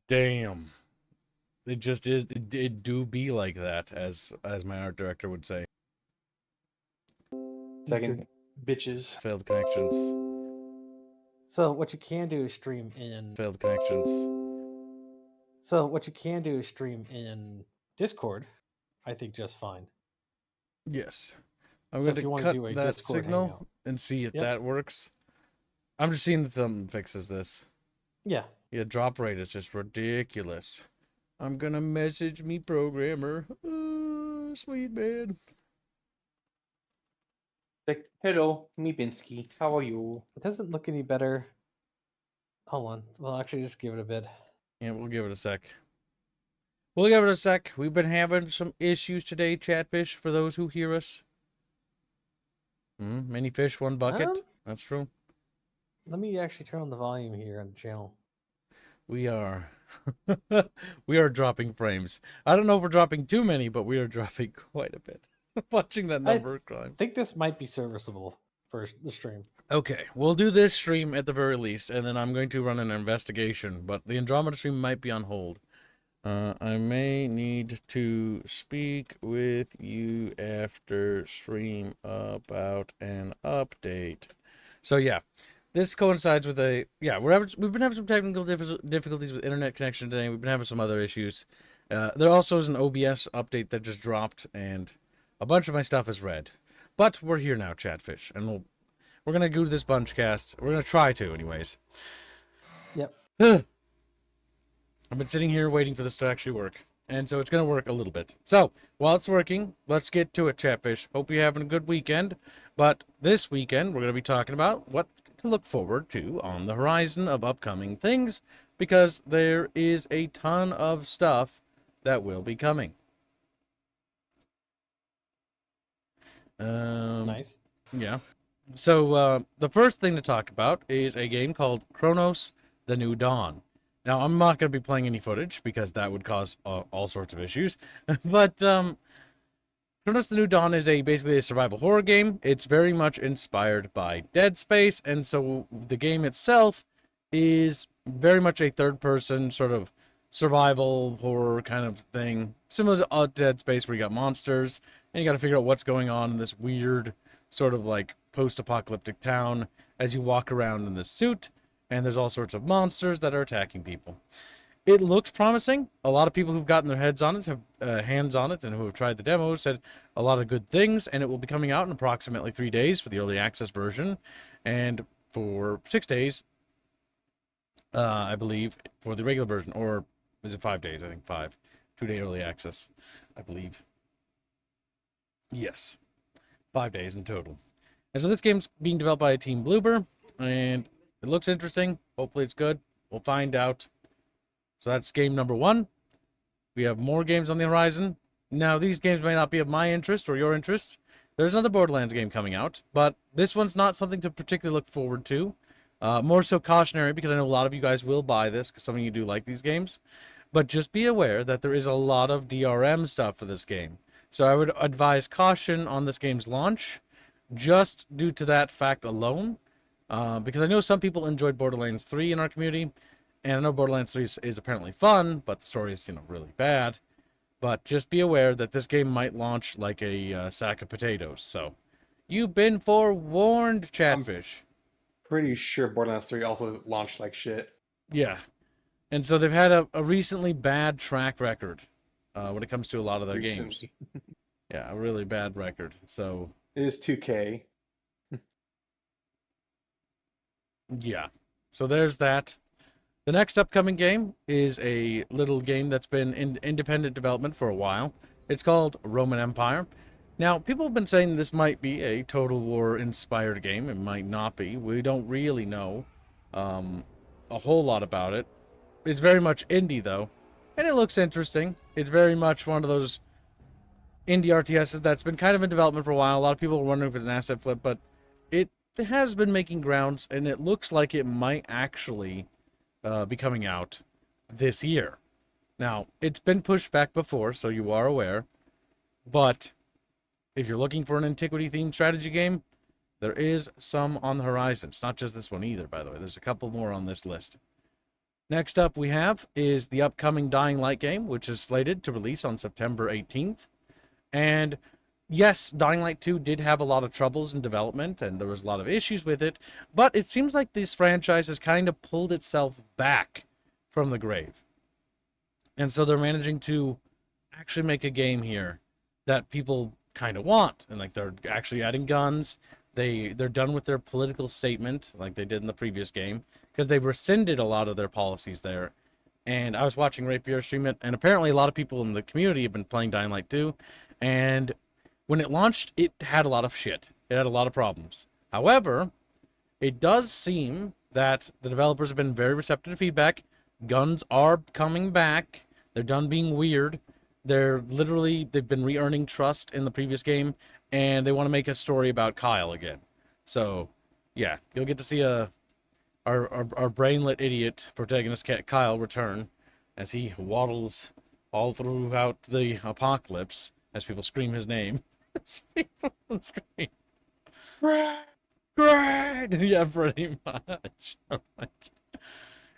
Damn. It just is. It do be like that, as my art director would say. Second, bitches. Failed connections. So what you can do is stream in. Failed connections. So what you can do is stream in Discord. I think just fine. Yes. I'm So if going you to wanna cut do a that Discord signal hangout. and see if Yep. that works. I'm just seeing if them fixes this. Yeah. Yeah, drop rate is just ridiculous. I'm gonna message me programmer. Sweet man. Like, hello, me Binsky. How are you? It doesn't look any better. Hold on. Well, actually, just give it a bit. Yeah, we'll give it a sec. We'll give it a sec. We've been having some issues today, Chatfish, for those who hear us. Many fish, one bucket. That's true. Let me actually turn on the volume here on the channel. We are. We are dropping frames. I don't know if we're dropping too many, but we are dropping quite a bit. Watching that number climb. I think this might be serviceable for the stream. Okay, we'll do this stream at the very least, and then I'm going to run an investigation, but the Andromeda stream might be on hold. I may need to speak with you after stream about an update. So yeah, this coincides with a we've been having some technical difficulties with internet connection today. We've been having some other issues. There also is an OBS update that just dropped, and a bunch of my stuff is red. But we're here now, Chatfish, and we're gonna do this bunch cast. We're gonna try to, anyways. Yep. I've been sitting here waiting for this to actually work, and so it's gonna work a little bit. So while it's working, let's get to it, Chatfish. Hope you're having a good weekend. But this weekend, we're gonna be talking about what to look forward to on the horizon of upcoming things, because there is a ton of stuff that will be coming. Nice. Yeah. So the first thing to talk about is a game called Chronos: The New Dawn. Now, I'm not going to be playing any footage because that would cause all sorts of issues. But Chronos: The New Dawn is basically a survival horror game. It's very much inspired by Dead Space, and so the game itself is very much a third-person sort of survival horror kind of thing, similar to Dead Space, where you got monsters and you got to figure out what's going on in this weird sort of like post-apocalyptic town as you walk around in this suit, and there's all sorts of monsters that are attacking people. It looks promising. A lot of people who've gotten their heads on it, have hands on it, and who have tried the demo said a lot of good things, and it will be coming out in approximately 3 days for the early access version, and for 6 days, I believe, for the regular version, or is it 5 days? I think 5. 2-day early access, I believe. Yes. 5 days in total. And so this game's being developed by Team Bloober, and it looks interesting. Hopefully it's good. We'll find out. So that's game number 1. We have more games on the horizon. Now, these games may not be of my interest or your interest. There's another Borderlands game coming out, but this one's not something to particularly look forward to. More so cautionary, because I know a lot of you guys will buy this, because some of you do like these games. But just be aware that there is a lot of DRM stuff for this game. So I would advise caution on this game's launch, just due to that fact alone. Because I know some people enjoyed Borderlands 3 in our community, and I know Borderlands 3 is apparently fun, but the story is, really bad. But just be aware that this game might launch like a sack of potatoes. So, you've been forewarned, Chatfish. Pretty sure Borderlands 3 also launched like shit. Yeah. And so they've had a recently bad track record when it comes to a lot of their games. Yeah, a really bad record. So it is 2K. Yeah. So there's that. The next upcoming game is a little game that's been in independent development for a while. It's called Roman Empire. Now, people have been saying this might be a Total War-inspired game. It might not be. We don't really know a whole lot about it. It's very much indie, though, and it looks interesting. It's very much one of those indie RTSs that's been kind of in development for a while. A lot of people are wondering if it's an asset flip, but it has been making grounds, and it looks like it might actually be coming out this year. Now, it's been pushed back before, so you are aware, but if you're looking for an antiquity-themed strategy game, there is some on the horizon. It's not just this one either, by the way. There's a couple more on this list. Next up we have is the upcoming Dying Light game, which is slated to release on September 18th. And yes, Dying Light 2 did have a lot of troubles in development, and there was a lot of issues with it, but it seems like this franchise has kind of pulled itself back from the grave. And so they're managing to actually make a game here that people kind of want. And like they're actually adding guns. They're done with their political statement like they did in the previous game, because they rescinded a lot of their policies there. And I was watching Rapier stream it, and apparently a lot of people in the community have been playing Dying Light 2, and when it launched, it had a lot of shit. It had a lot of problems. However, it does seem that the developers have been very receptive to feedback. Guns are coming back. They're done being weird. They've been re-earning trust in the previous game, and they want to make a story about Kyle again. So, yeah, you'll get to see our brainlet idiot protagonist Kyle return as he waddles all throughout the apocalypse as people scream his name. As people scream. Great! Yeah, pretty much. Oh my God.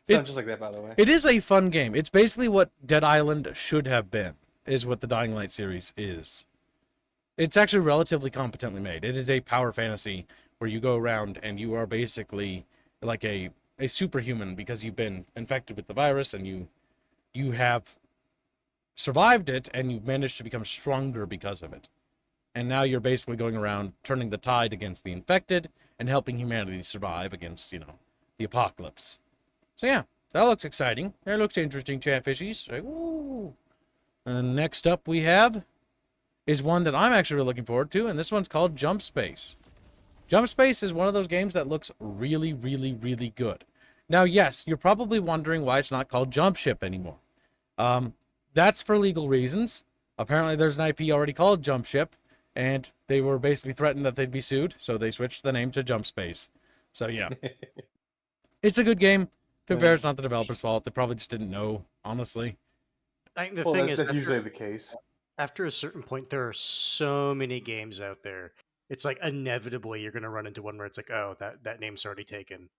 Sounds just like that, by the way. It is a fun game. It's basically what Dead Island should have been, is what the Dying Light series is. It's actually relatively competently made. It is a power fantasy where you go around and you are basically like a superhuman because you've been infected with the virus and you have survived it and you've managed to become stronger because of it. And now you're basically going around turning the tide against the infected and helping humanity survive against, the apocalypse. So yeah, that looks exciting. That looks interesting, Chatfishies. Like, woo. And next up we have is one that I'm actually really looking forward to, and this one's called Jump Space. Jump Space is one of those games that looks really, really, really good. Now, yes, you're probably wondering why it's not called Jump Ship anymore. That's for legal reasons. Apparently, there's an IP already called Jump Ship, and they were basically threatened that they'd be sued, so they switched the name to Jump Space. So, yeah. It's a good game. To be fair, it's not the developer's fault. They probably just didn't know, honestly. I think the Well, thing is, that's usually the case. after a certain point, there are so many games out there. It's like inevitably you're going to run into one where it's like, oh, that name's already taken.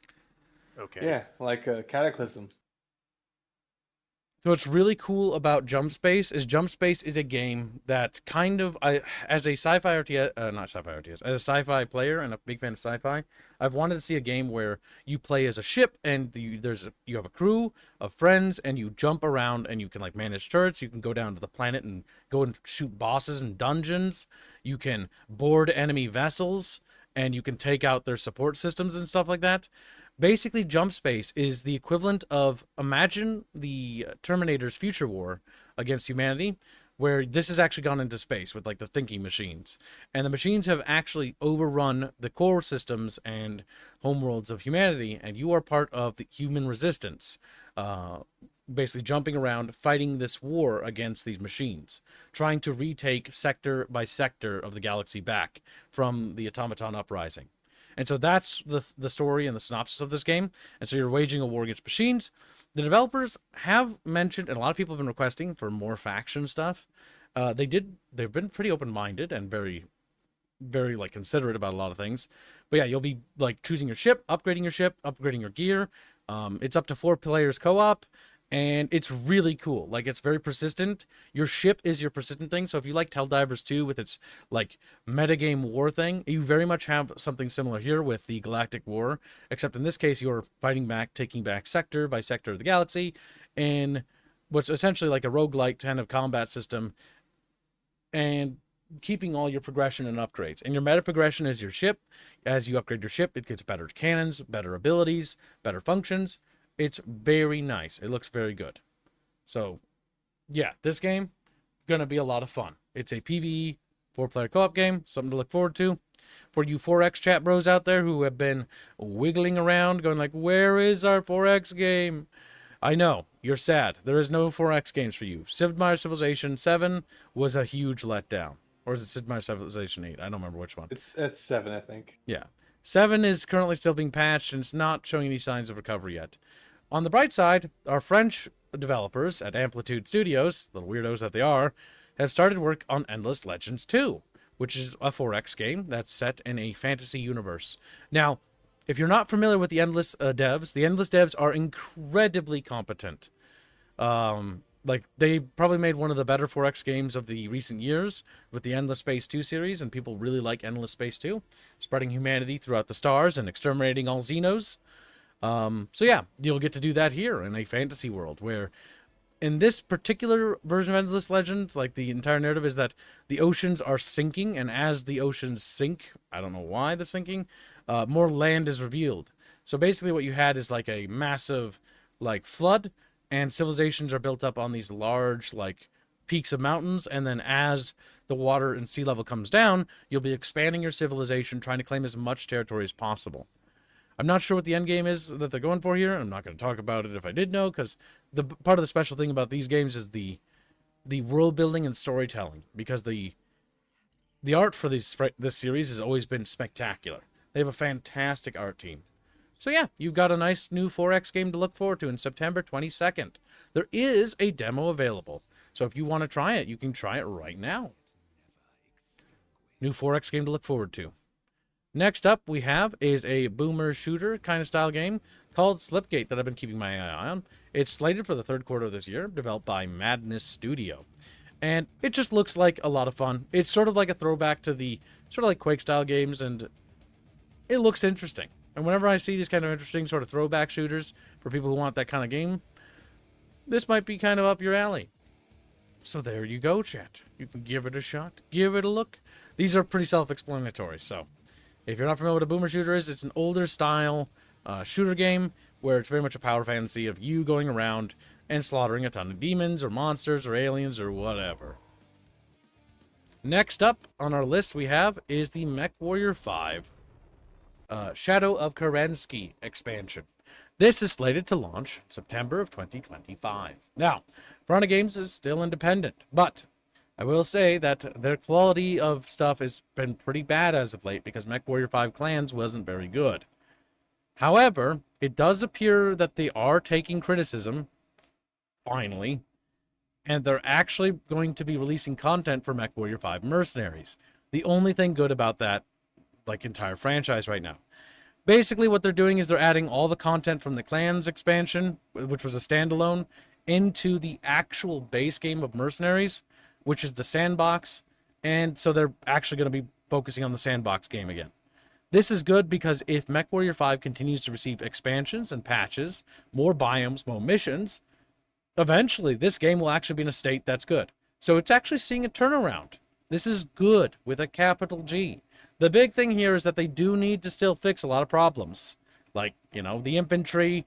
Okay. Yeah, like Cataclysm. So what's really cool about Jump Space is a game that kind of, as a sci-fi RTS, not sci-fi RTS, as a sci-fi player and a big fan of sci-fi, I've wanted to see a game where you play as a ship and you have a crew of friends and you jump around and you can like manage turrets. You can go down to the planet and go and shoot bosses in dungeons. You can board enemy vessels and you can take out their support systems and stuff like that. Basically, Jump Space is the equivalent of, imagine the Terminator's future war against humanity, where this has actually gone into space with like the thinking machines. And the machines have actually overrun the core systems and homeworlds of humanity, and you are part of the human resistance. Basically jumping around, fighting this war against these machines, trying to retake sector by sector of the galaxy back from the automaton uprising. And so that's the story and the synopsis of this game. And so you're waging a war against machines. The developers have mentioned, and a lot of people have been requesting for more faction stuff. They've been pretty open-minded and very, very like considerate about a lot of things. But yeah, you'll be like choosing your ship, upgrading your gear. It's up to 4 players co-op. And it's really cool. Like, it's very persistent. Your ship is your persistent thing. So if you like Helldivers 2 with its, like, metagame war thing, you very much have something similar here with the Galactic War. Except in this case, you're fighting back, taking back sector by sector of the galaxy in what's essentially like a roguelike kind of combat system. And keeping all your progression and upgrades. And your meta progression is your ship. As you upgrade your ship, it gets better cannons, better abilities, better functions. It's very nice. It looks very good. So, yeah, this game, gonna be a lot of fun. It's a PvE 4-player co-op game, something to look forward to. For you 4X chat bros out there who have been wiggling around, going like, where is our 4X game? I know, you're sad. There is no 4X games for you. Sid Meier's Civilization 7 was a huge letdown. Or is it Sid Meier's Civilization 8? I don't remember which one. It's 7, I think. Yeah. 7 is currently still being patched, and it's not showing any signs of recovery yet. On the bright side, our French developers at Amplitude Studios, the weirdos that they are, have started work on Endless Legends 2, which is a 4X game that's set in a fantasy universe. Now, if you're not familiar with the Endless devs, the Endless devs are incredibly competent. Like, they probably made one of the better 4X games of the recent years with the Endless Space 2 series, and people really like Endless Space 2, spreading humanity throughout the stars and exterminating all Xenos. So yeah, you'll get to do that here in a fantasy world where in this particular version of Endless Legends, like, the entire narrative is that the oceans are sinking, and as the oceans sink, I don't know why they're sinking, more land is revealed. So basically what you had is like a massive, like, flood, and civilizations are built up on these large, like, peaks of mountains, and then as the water and sea level comes down, you'll be expanding your civilization, trying to claim as much territory as possible. I'm not sure what the end game is that they're going for here. I'm not going to talk about it if I did know, because the part of the special thing about these games is the world building and storytelling, because the art for this series has always been spectacular. They have a fantastic art team. So yeah, you've got a nice new 4X game to look forward to in September 22nd. There is a demo available, so if you want to try it, you can try it right now. New 4X game to look forward to. Next up we have is a boomer shooter kind of style game called Slipgate that I've been keeping my eye on. It's slated for the third quarter of this year, developed by Madness Studio. And it just looks like a lot of fun. It's sort of like a throwback to the sort of like Quake style games, and it looks interesting. And whenever I see these kind of interesting sort of throwback shooters for people who want that kind of game, this might be kind of up your alley. So there you go, chat. You can give it a shot. Give it a look. These are pretty self-explanatory, so if you're not familiar with what a boomer shooter is, it's an older style shooter game where it's very much a power fantasy of you going around and slaughtering a ton of demons or monsters or aliens or whatever. Next up on our list we have is the MechWarrior 5 Shadow of Kerensky expansion. This is slated to launch September of 2025. Now, Piranha Games is still independent, but I will say that their quality of stuff has been pretty bad as of late because MechWarrior 5 Clans wasn't very good. However, it does appear that they are taking criticism, finally, and they're actually going to be releasing content for MechWarrior 5 Mercenaries. The only thing good about that, like, entire franchise right now. Basically, what they're doing is they're adding all the content from the Clans expansion, which was a standalone, into the actual base game of Mercenaries, which is the sandbox, and so they're actually going to be focusing on the sandbox game again. This is good because if MechWarrior 5 continues to receive expansions and patches, more biomes, more missions, eventually this game will actually be in a state that's good. So it's actually seeing a turnaround. This is good with a capital G. The big thing here is that they do need to still fix a lot of problems. Like, you know, the infantry,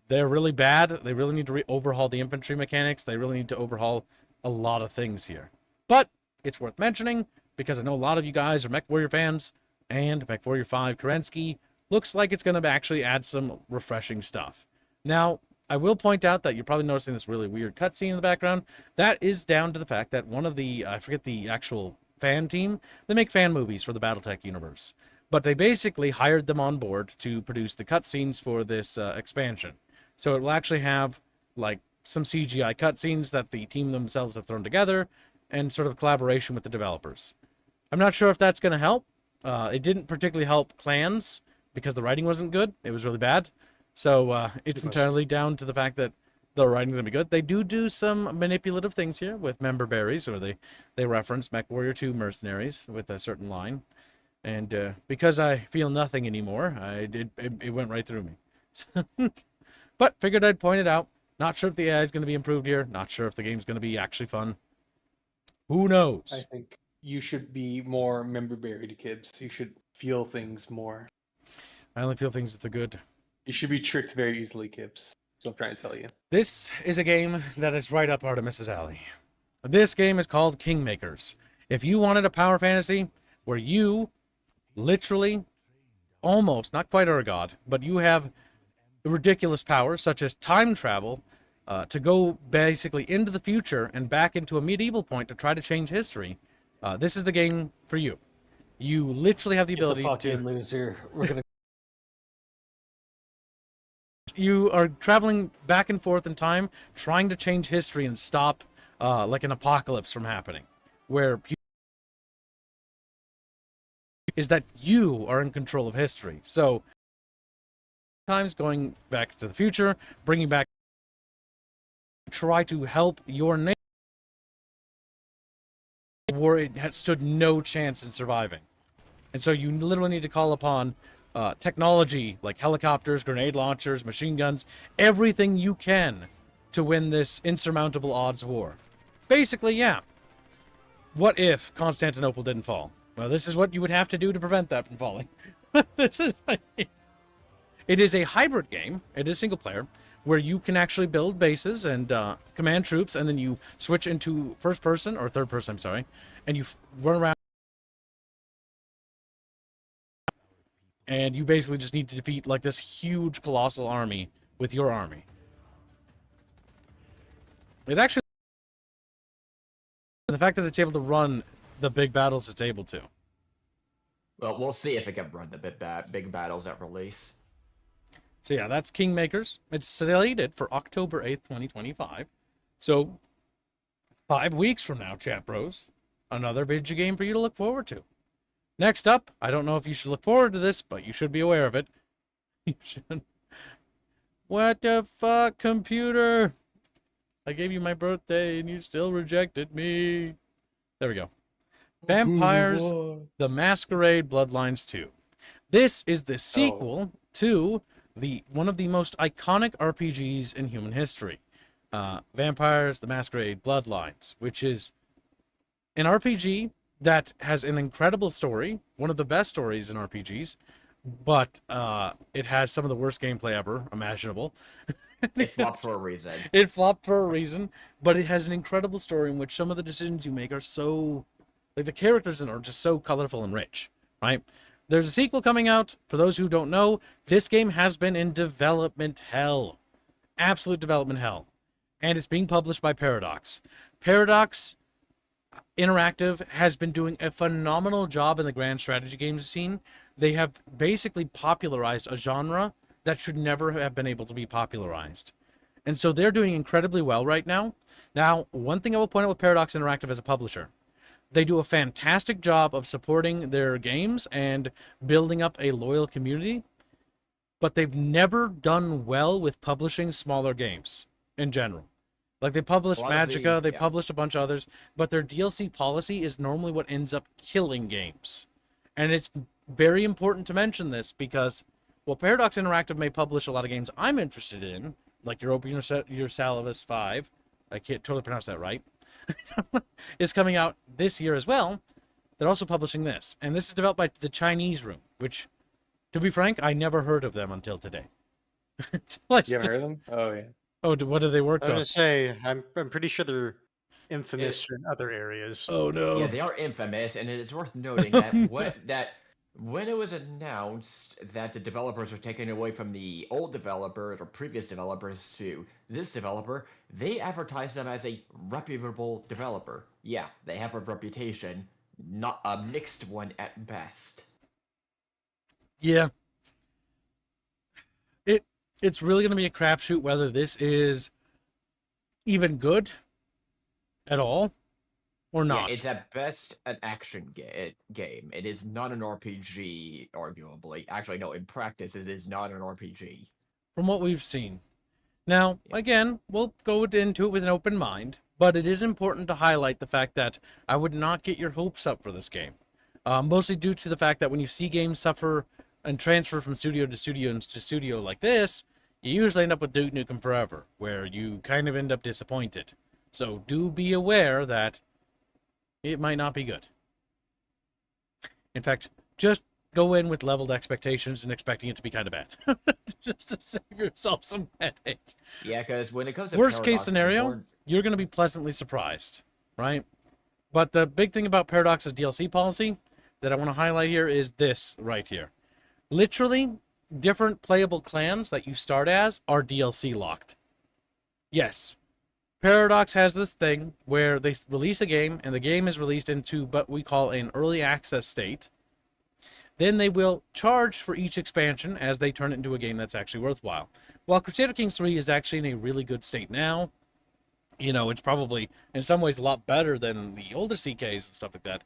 they're really bad. They really need to overhaul the infantry mechanics. They really need to overhaul a lot of things here. But it's worth mentioning because I know a lot of you guys are MechWarrior fans, and MechWarrior 5 Kerensky looks like it's going to actually add some refreshing stuff. Now, I will point out that you're probably noticing this really weird cutscene in the background. That is down to the fact that one of the, I forget the actual fan team, they make fan movies for the Battletech universe. But they basically hired them on board to produce the cutscenes for this expansion. So it will actually have, like, some CGI cutscenes that the team themselves have thrown together and sort of collaboration with the developers. I'm not sure if that's going to help. It didn't particularly help Clans because the writing wasn't good. It was really bad. So it's entirely down to the fact that the writing's going to be good. They do some manipulative things here with member berries, or they reference MechWarrior 2 Mercenaries with a certain line. And because I feel nothing anymore, it went right through me. But figured I'd point it out. Not sure if the AI is going to be improved here. Not sure if the game's going to be actually fun. Who knows? I think you should be more member buried, Kibbs. You should feel things more. I only feel things if they're good. You should be tricked very easily, Kibbs. That's what I'm trying to tell you. This is a game that is right up Artemis's alley. This game is called Kingmakers. If you wanted a power fantasy where you literally, almost, not quite are a god, but you have ridiculous powers such as time travel to go basically into the future and back into a medieval point to try to change history, this is the game for you. You literally have the ability to... loser. We're gonna... You are traveling back and forth in time, trying to change history and stop like an apocalypse from happening, where is that you are in control of history. So times, going back to the future, bringing back, try to help your nation. War, it had stood no chance in surviving. And so you literally need to call upon technology like helicopters, grenade launchers, machine guns, everything you can to win this insurmountable odds war. Basically, yeah. What if Constantinople didn't fall? Well, this is what you would have to do to prevent that from falling. This is it is a hybrid game. It is single player, where you can actually build bases and command troops, and then you switch into first person, or third person, I'm sorry, and you run around. And you basically just need to defeat like this huge colossal army with your army. It actually, the fact that it's able to run the big battles it's able to. Well, we'll see if it can run the big battles at release. So yeah, that's Kingmakers. It's slated for October 8th, 2025. So 5 weeks from now, chat bros. Another video game for you to look forward to. Next up, I don't know if you should look forward to this, but you should be aware of it. You should. What the fuck, computer? I gave you my birthday and you still rejected me. There we go. Vampires: The Masquerade Bloodlines 2. This is the sequel to one of the most iconic RPGs in human history. Vampires: The Masquerade Bloodlines, which is an RPG that has an incredible story, one of the best stories in RPGs, but it has some of the worst gameplay ever imaginable. It flopped for a reason. It flopped for a reason, but it has an incredible story in which some of the decisions you make are so... like, the characters in it are just so colorful and rich, right? There's a sequel coming out. For those who don't know, this game has been in development hell. Absolute development hell. And it's being published by Paradox. Paradox Interactive has been doing a phenomenal job in the grand strategy games scene. They have basically popularized a genre that should never have been able to be popularized. And so they're doing incredibly well right now. Now, one thing I will point out with Paradox Interactive as a publisher, they do a fantastic job of supporting their games and building up a loyal community, but they've never done well with publishing smaller games in general. Like, they published Magicka, they published a bunch of others, but their DLC policy is normally what ends up killing games. And it's very important to mention this because, well, Paradox Interactive may publish a lot of games I'm interested in, like Europa Universalis 5, I can't totally pronounce that right, is coming out this year as well. They're also publishing this, and this is developed by the Chinese Room, which, to be frank, I never heard of them until today. You haven't heard of them? Oh, yeah. Oh, what do they work I was on? gonna say, I'm pretty sure they're infamous in other areas. Oh no. Yeah, they are infamous, and it is worth noting that when it was announced that the developers were taken away from the old developers or previous developers to this developer, they advertised them as a reputable developer. Yeah, they have a reputation, not a mixed one at best. Yeah. It's really going to be a crapshoot whether this is even good at all or not. Yeah, it's at best an action game. It is not an RPG, arguably. Actually, no, in practice, it is not an RPG. From what we've seen. Now, again, we'll go into it with an open mind, but it is important to highlight the fact that I would not get your hopes up for this game. Mostly due to the fact that when you see games suffer and transfer from studio to studio like this, you usually end up with Duke Nukem Forever, where you kind of end up disappointed. So do be aware that it might not be good. In fact, just go in with leveled expectations and expecting it to be kind of bad. Just to save yourself some headache. Yeah, because when it comes to Worst case Paradox, scenario, you're going to be pleasantly surprised, right? But the big thing about Paradox's DLC policy that I want to highlight here is this right here. Literally, different playable clans that you start as are DLC locked. Yes, Paradox has this thing where they release a game, and the game is released into what we call an early access state. Then they will charge for each expansion as they turn it into a game that's actually worthwhile. While Crusader Kings 3 is actually in a really good state now, you know, it's probably in some ways a lot better than the older CKs and stuff like that.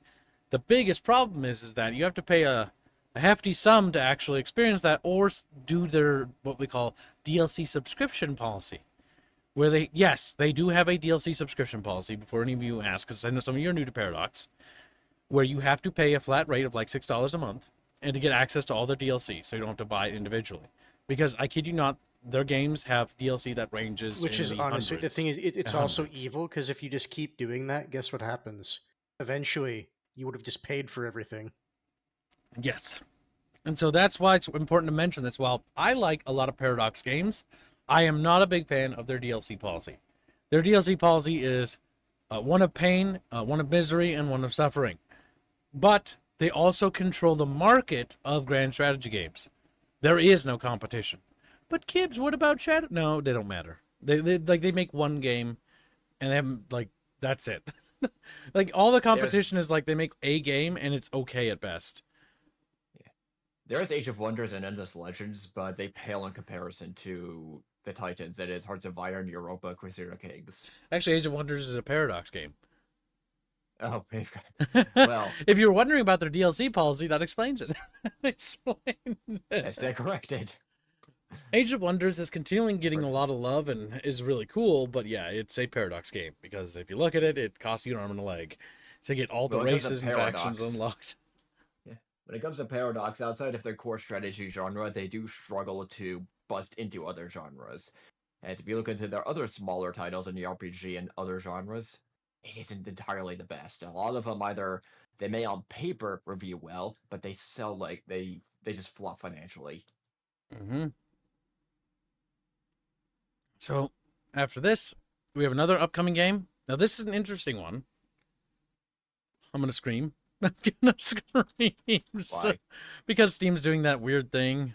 The biggest problem is that you have to pay a a hefty sum to actually experience that, or do their what we call DLC subscription policy, where they do have a DLC subscription policy. Before any of you ask, because I know some of you are new to Paradox, where you have to pay a flat rate of like $6 a month and to get access to all their DLC, so you don't have to buy it individually. Because I kid you not, their games have DLC that ranges, Which in is the honestly hundreds. the thing is, it's also hundreds. evil because if you just keep doing that, guess what happens? Eventually, you would have just paid for everything. Yes. And so that's why it's important to mention this. While I like a lot of Paradox games, I am not a big fan of their DLC policy. Their DLC policy is one of pain, one of misery, and one of suffering. But they also control the market of grand strategy games. There is no competition. But Kibbs, what about Shadow? No, they don't matter. They make one game, and they have like that's it. Like all the competition is like they make a game, and it's okay at best. There is Age of Wonders and Endless Legends, but they pale in comparison to the Titans. That is Hearts of Iron, Europa, Crusader Kings. Actually, Age of Wonders is a Paradox game. Oh, well, if you're wondering about their DLC policy, that explains it. I stand corrected. Age of Wonders is continually getting a lot of love and is really cool, but yeah, it's a Paradox game because if you look at it, it costs you an arm and a leg to get all the Well, it comes races with and factions Paradox. unlocked. Yeah, when it comes to Paradox, outside of their core strategy genre, they do struggle to bust into other genres. As if you look into their other smaller titles in the RPG and other genres, it isn't entirely the best. A lot of them either they may on paper review well, but they sell like they just flop financially. Mm-hmm. So, after this, we have another upcoming game. Now, this is an interesting one. I'm going to scream. I'm going to scream. Why? Because Steam's doing that weird thing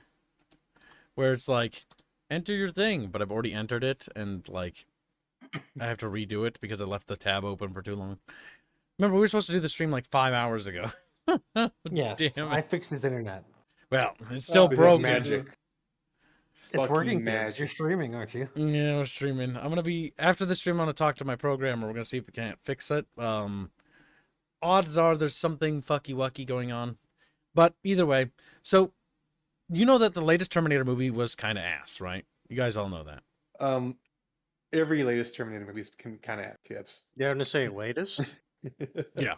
where it's like, enter your thing, but I've already entered it, and like, I have to redo it because I left the tab open for too long. Remember, we were supposed to do the stream like 5 hours ago. Yes, Damn I it. fixed his internet. Well, it's still Because broken. magic. It's Fucking working. magic. You're streaming, aren't you? Yeah, we're streaming. I'm gonna be after the stream. I'm gonna talk to my programmer. We're gonna see if we can't fix it. Odds are there's something fucky wucky going on, but either way. So, you know that the latest Terminator movie was kind of ass, right? You guys all know that. Every latest Terminator movie can kind of have kips. Yeah, I'm gonna say latest. Yeah.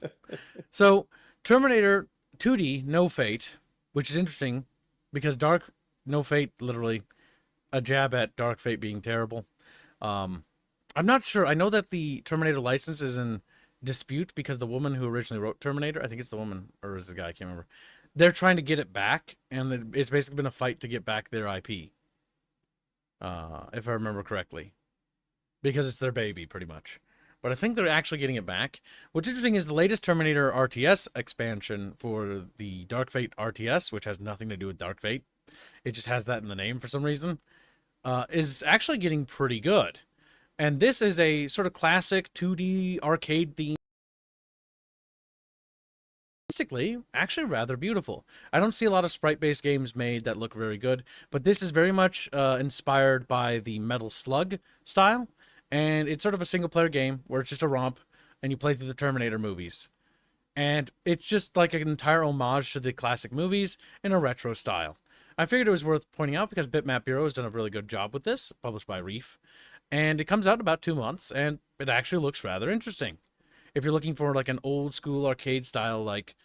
So, Terminator 2D No Fate, which is interesting because Dark No Fate literally a jab at Dark Fate being terrible. I'm not sure. I know that the Terminator license is in dispute because the woman who originally wrote Terminator, I think it's the woman or is the guy, I can't remember. They're trying to get it back, and it's basically been a fight to get back their IP. If I remember correctly, because it's their baby, pretty much. But I think they're actually getting it back. What's interesting is the latest Terminator RTS expansion for the Dark Fate RTS, which has nothing to do with Dark Fate. It just has that in the name for some reason. Is actually getting pretty good. And this is a sort of classic 2D arcade theme. Actually rather beautiful. I don't see a lot of sprite-based games made that look very good, but this is very much inspired by the Metal Slug style, and it's sort of a single-player game where it's just a romp, and you play through the Terminator movies. And it's just like an entire homage to the classic movies in a retro style. I figured it was worth pointing out because Bitmap Bureau has done a really good job with this, published by Reef. And it comes out in about 2 months, and it actually looks rather interesting. If you're looking for like an old school arcade style, like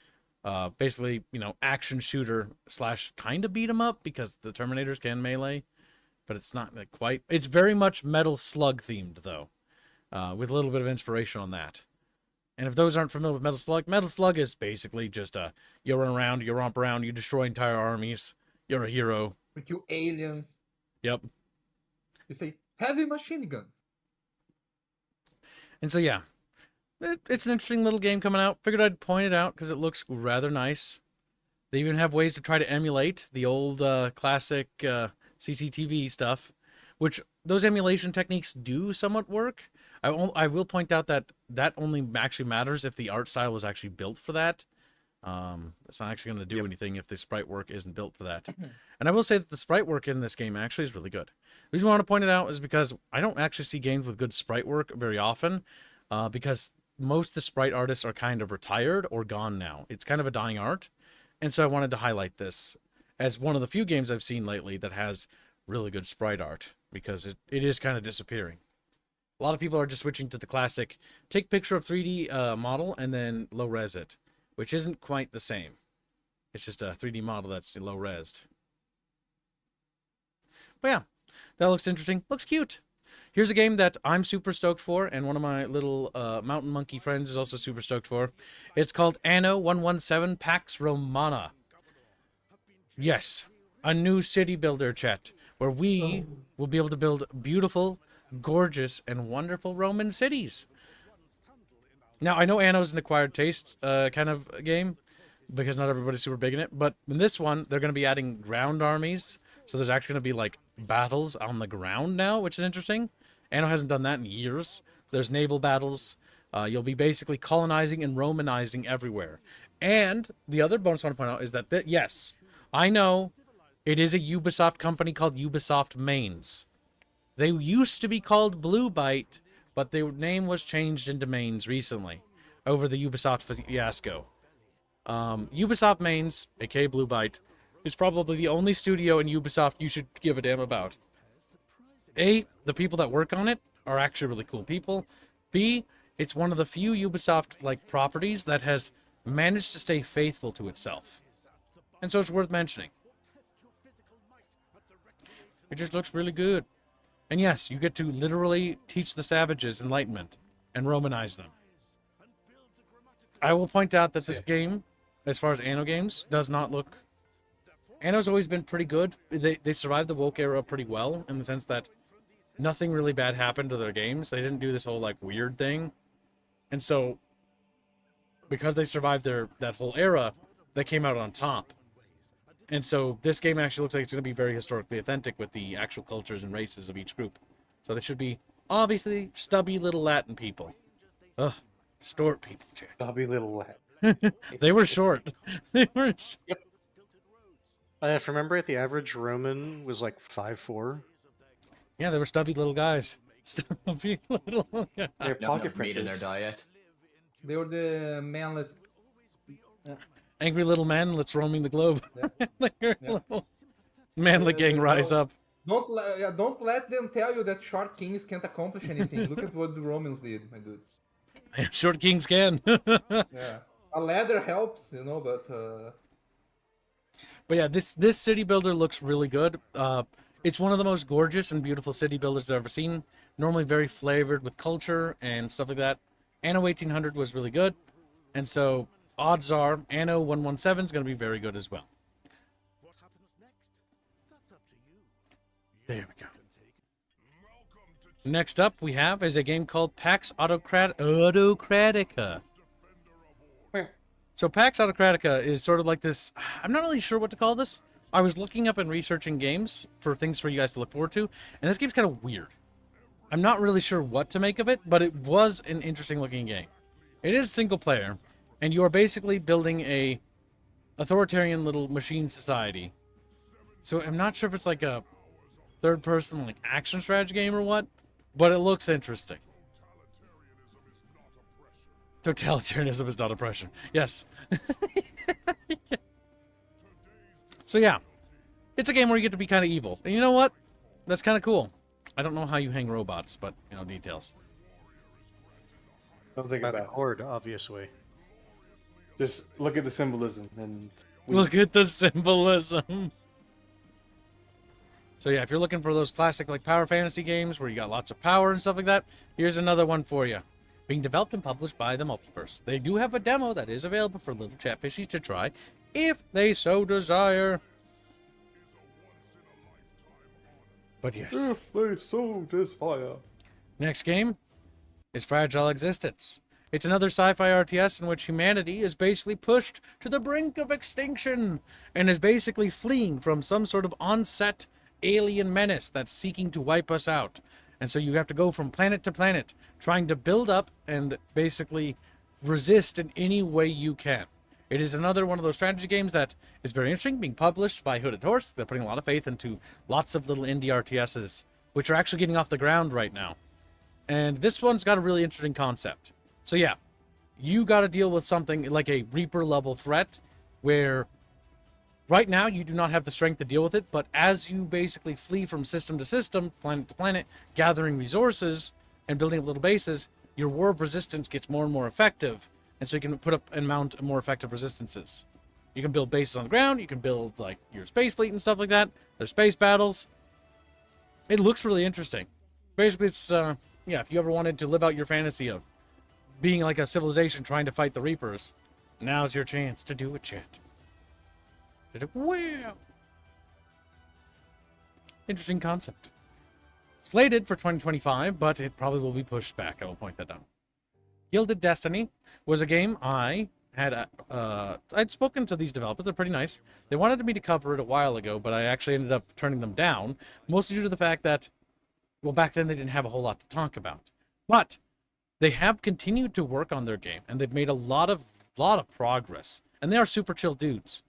basically, you know, action shooter / kind of beat 'em up because the Terminators can melee, but it's not like quite. It's very much Metal Slug themed though, with a little bit of inspiration on that. And if those aren't familiar with Metal Slug is basically just you run around, you romp around, you destroy entire armies. You're a hero. We kill aliens. Yep. You say heavy machine gun. And so yeah, it's an interesting little game coming out. Figured I'd point it out because it looks rather nice. They even have ways to try to emulate the old classic CCTV stuff, which those emulation techniques do somewhat work. I will point out that that only actually matters if the art style was actually built for that. It's not actually going to do anything if the sprite work isn't built for that. And I will say that the sprite work in this game actually is really good. The reason I want to point it out is because I don't actually see games with good sprite work very often, because most of the sprite artists are kind of retired or gone now. It's kind of a dying art. And so I wanted to highlight this as one of the few games I've seen lately that has really good sprite art, because it is kind of disappearing. A lot of people are just switching to the classic take picture of 3D model and then low res it, which isn't quite the same. It's just a 3D model that's low resed. But yeah, that looks interesting. Looks cute. Here's a game that I'm super stoked for, and one of my little mountain monkey friends is also super stoked for. It's called Anno 117 Pax Romana. Yes, a new city builder, chat, where we will be able to build beautiful, gorgeous, and wonderful Roman cities. Now, I know Anno's an acquired taste kind of game, because not everybody's super big in it, but in this one, they're going to be adding ground armies, so there's actually going to be, like, battles on the ground now, which is interesting. Anno hasn't done that in years. There's naval battles. You'll be basically colonizing and Romanizing everywhere. And the other bonus I want to point out is that, yes, I know it is a Ubisoft company called Ubisoft Mains. They used to be called Blue Byte, but their name was changed into Mains recently over the Ubisoft fiasco. Ubisoft Mains, aka Blue Byte, is probably the only studio in Ubisoft you should give a damn about. A, the people that work on it are actually really cool people. B, it's one of the few Ubisoft properties that has managed to stay faithful to itself. And so it's worth mentioning. It just looks really good. And yes, you get to literally teach the savages Enlightenment and Romanize them. I will point out that this game, as far as Anno games, does not look... Anno's always been pretty good. They survived the woke era pretty well, in the sense that nothing really bad happened to their games. They didn't do this whole, weird thing. And so, because they survived that whole era, they came out on top. And so, this game actually looks like it's going to be very historically authentic with the actual cultures and races of each group. So they should be, obviously, stubby little Latin people. Ugh, short people, chat. Stubby little lad. They were short. They were... Yep. If I remember it, the average Roman was like 5'4". Yeah, they were stubby little guys. Stubby little guys. They're No, pocket meat in their pressures. diet. They were the manlet. Angry little manlets roaming the globe. Yeah. Little manlet gang rise up. Don't let them tell you that short kings can't accomplish anything. Look at what the Romans did, my dudes. Short kings can. Yeah, a ladder helps, but But yeah, this city builder looks really good. It's one of the most gorgeous and beautiful city builders I've ever seen. Normally very flavored with culture and stuff like that. Anno 1800 was really good. And so, odds are, Anno 117 is going to be very good as well. There we go. Next up we have is a game called Pax Autocratica. So Pax Autocratica is sort of like this, I'm not really sure what to call this. I was looking up and researching games for things for you guys to look forward to, and this game's kind of weird. I'm not really sure what to make of it, but it was an interesting looking game. It is single player, and you are basically building a authoritarian little machine society. So I'm not sure if it's like a third person action strategy game or what, but it looks interesting. Totalitarianism is not oppression. Yes. So yeah, it's a game where you get to be kind of evil. And you know what? That's kind of cool. I don't know how you hang robots, but, details. Don't think By about the it. horde, obviously. Just look at the symbolism and Look at the symbolism. So yeah, if you're looking for those classic power fantasy games where you got lots of power and stuff like that, here's another one for you. Being developed and published by the Multiverse. They do have a demo that is available for little chatfishies to try, if they so desire. But yes. if they so desire. Next game is Fragile Existence. It's another sci-fi RTS in which humanity is basically pushed to the brink of extinction and is basically fleeing from some sort of onset alien menace that's seeking to wipe us out. And so you have to go from planet to planet, trying to build up and basically resist in any way you can. It is another one of those strategy games that is very interesting, being published by Hooded Horse. They're putting a lot of faith into lots of little indie RTSs, which are actually getting off the ground right now. And this one's got a really interesting concept. So yeah, you got to deal with something like a Reaper level threat, where Right now, you do not have the strength to deal with it, but as you basically flee from system to system, planet to planet, gathering resources and building up little bases, your war of resistance gets more and more effective, and so you can put up and mount more effective resistances. You can build bases on the ground, you can build like your space fleet and stuff like that. There's space battles. It looks really interesting. Basically, it's yeah, if you ever wanted to live out your fantasy of being like a civilization trying to fight the Reapers, now's your chance to do it, chat. Wow. Interesting concept. Slated for 2025, but it probably will be pushed back. I will point that out. Gilded Destiny was a game I had. I'd spoken to these developers. They're pretty nice. They wanted me to cover it a while ago, but I actually ended up turning them down, mostly due to the fact that, well, back then they didn't have a whole lot to talk about. But they have continued to work on their game, and they've made a lot of progress. And they are super chill dudes.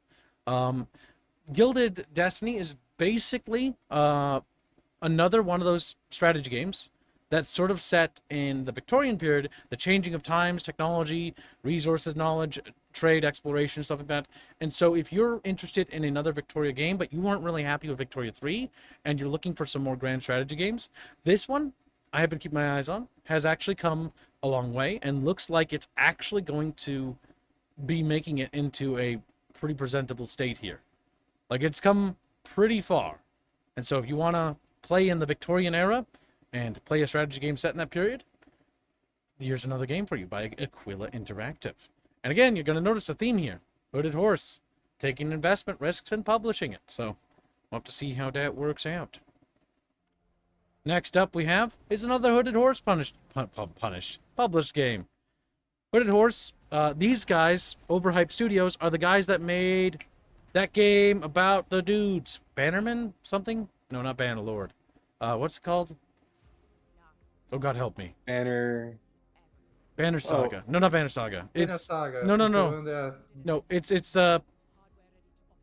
Gilded Destiny is basically another one of those strategy games that's sort of set in the Victorian period, the changing of times, technology, resources, knowledge, trade, exploration, stuff like that. And so if you're interested in another Victoria game, but you weren't really happy with Victoria 3, and you're looking for some more grand strategy games, this one, I have been keeping my eyes on, has actually come a long way, and looks like it's actually going to be making it into a pretty presentable state here. Like, it's come pretty far. And so if you want to play in the Victorian era and play a strategy game set in that period, here's another game for you by Aquila Interactive. And again, you're going to notice a theme here. Hooded Horse, taking investment risks and publishing it. So we'll have to see how that works out. Next up we have is another Hooded Horse published game. Hooded Horse, these guys, Overhyped Studios, are the guys that made that game about the dudes. Bannerman? Something? No, not Bannerlord. What's it called? Oh, God help me. Banner Saga. No, not Banner Saga. Banner Saga. No. The No, it's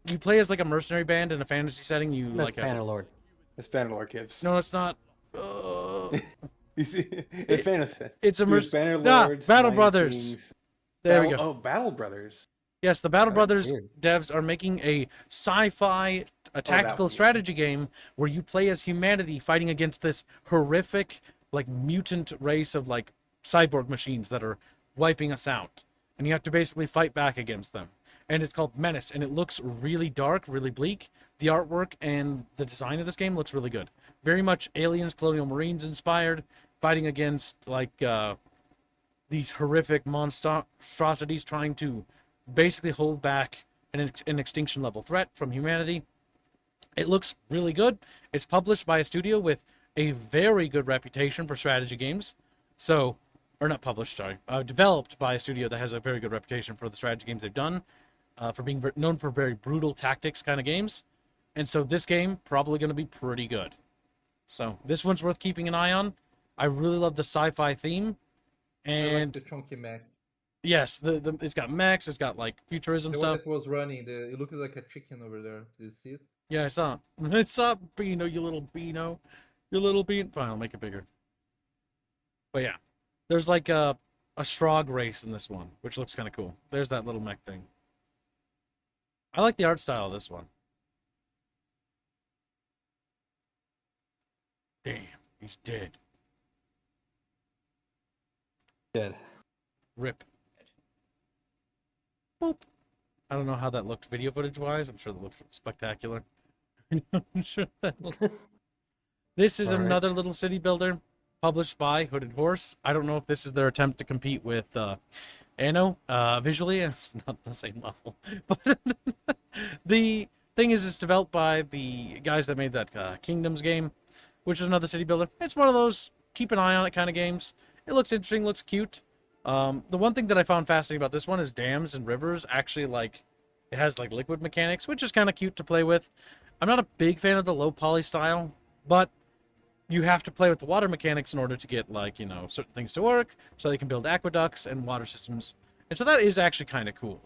you play as like a mercenary band in a fantasy setting. You That's like Bannerlord. It's Bannerlord gives. No, it's not. You see, it's fantasy. It's a There's Bannerlords. Battle Nine Brothers. Kings. There we go. Oh, Battle Brothers. Yes, the Battle Brothers weird. devs are making a sci-fi, a tactical was strategy game where you play as humanity fighting against this horrific, like, mutant race of, like, cyborg machines that are wiping us out. And you have to basically fight back against them. And it's called Menace, and it looks really dark, really bleak. The artwork and the design of this game looks really good. Very much Aliens, Colonial Marines inspired, fighting against, like, these horrific monstrosities trying to basically hold back an extinction level threat from humanity. It looks really good. It's published by a studio with a very good reputation for strategy games. So, or not published, sorry, developed by a studio that has a very good reputation for the strategy games they've done, for being known for very brutal tactics kind of games. And so this game probably going to be pretty good. So this one's worth keeping an eye on. I really love the sci-fi theme. I like And the chunky mech. yes, it's got mechs, it's got like futurism The one stuff. that was running, it looked like a chicken over there. Did you see it? Yeah, I saw. I saw Beano, you little Beano. You little Beano. Fine, I'll make it bigger. But yeah, there's like a Strog race in this one, which looks kind of cool. There's that little mech thing. I like the art style of this one. Damn, he's dead. Dead. Rip. Boop. I don't know how that looked video footage wise. I'm sure that looked spectacular. I'm sure that looked... This is All right. another little city builder published by Hooded Horse. I don't know if this is their attempt to compete with Anno. Visually, it's not the same level. But the thing is, it's developed by the guys that made that Kingdoms game, which is another city builder. It's one of those keep an eye on it kind of games. It looks interesting, looks cute. The one thing that I found fascinating about this one is dams and rivers actually, like, it has like liquid mechanics, which is kind of cute to play with. I'm not a big fan of the low poly style, but you have to play with the water mechanics in order to get, like, you know, certain things to work, so they can build aqueducts and water systems. And so that is actually kind of cool.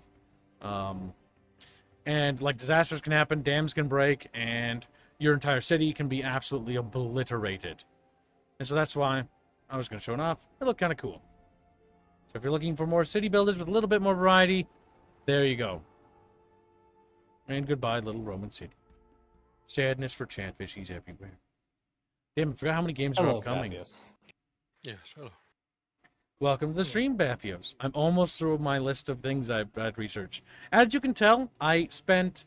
And like disasters can happen, dams can break, and your entire city can be absolutely obliterated. And so that's why I was going to show it off. It looked kind of cool. So if you're looking for more city builders with a little bit more variety, there you go. And goodbye, little Roman city. Sadness for chatfishies everywhere. Damn, I forgot how many games are Hello, upcoming. Bappios. Yes, hello. Welcome to the stream, Bappios. I'm almost through my list of things I've researched. As you can tell, I spent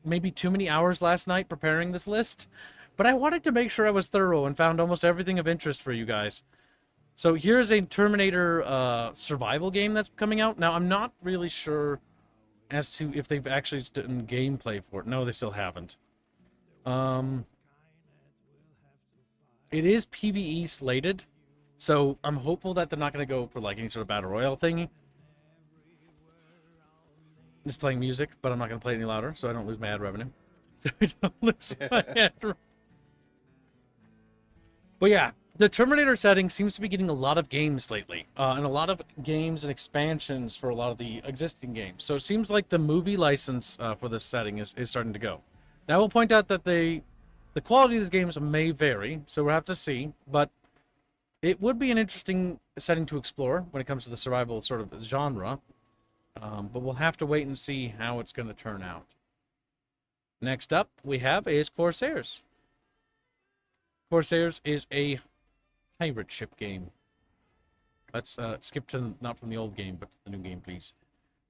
maybe too many hours last night preparing this list, but I wanted to make sure I was thorough and found almost everything of interest for you guys. So here's a Terminator survival game that's coming out. Now, I'm not really sure as to if they've actually done gameplay for it. No, they still haven't. It is PvE slated, so I'm hopeful that they're not going to go for like any sort of battle royale thingy. Just playing music, but I'm not going to play it any louder, so I don't lose my ad revenue. So I don't lose my ad revenue. But yeah, the Terminator setting seems to be getting a lot of games lately, and a lot of games and expansions for a lot of the existing games. So it seems like the movie license for this setting is starting to go. Now, I will point out that the quality of these games may vary, so we'll have to see, but it would be an interesting setting to explore when it comes to the survival sort of genre, but we'll have to wait and see how it's going to turn out. Next up, we have is Corsairs. Corsairs is a pirate ship game. Let's skip to not from the old game, but the new game, please.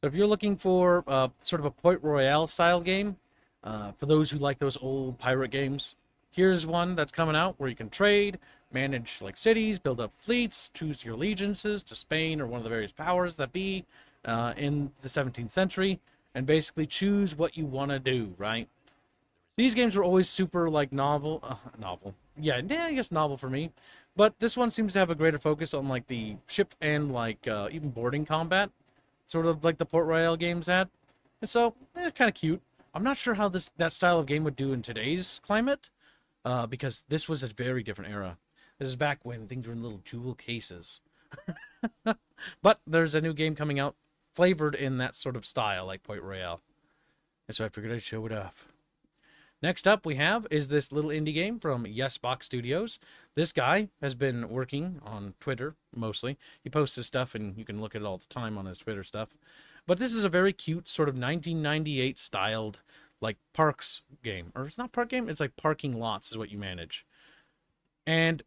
So if you're looking for sort of a Port Royale style game, for those who like those old pirate games, here's one that's coming out where you can trade, manage like cities, build up fleets, choose your allegiances to Spain or one of the various powers that be in the 17th century, and basically choose what you want to do, right? These games were always super like novel. Yeah, I guess novel for me. But this one seems to have a greater focus on like the ship and like even boarding combat, sort of like the Port Royale games had. And so, kind of cute. I'm not sure how that style of game would do in today's climate, because this was a very different era. This is back when things were in little jewel cases. But there's a new game coming out flavored in that sort of style, like Port Royale. And so I figured I'd show it off. Next up we have is this little indie game from Yesbox Studios. This guy has been working on Twitter, mostly. He posts his stuff, and you can look at it all the time on his Twitter stuff. But this is a very cute, sort of 1998 styled, like, parks game. Or it's not park game, it's like parking lots is what you manage. And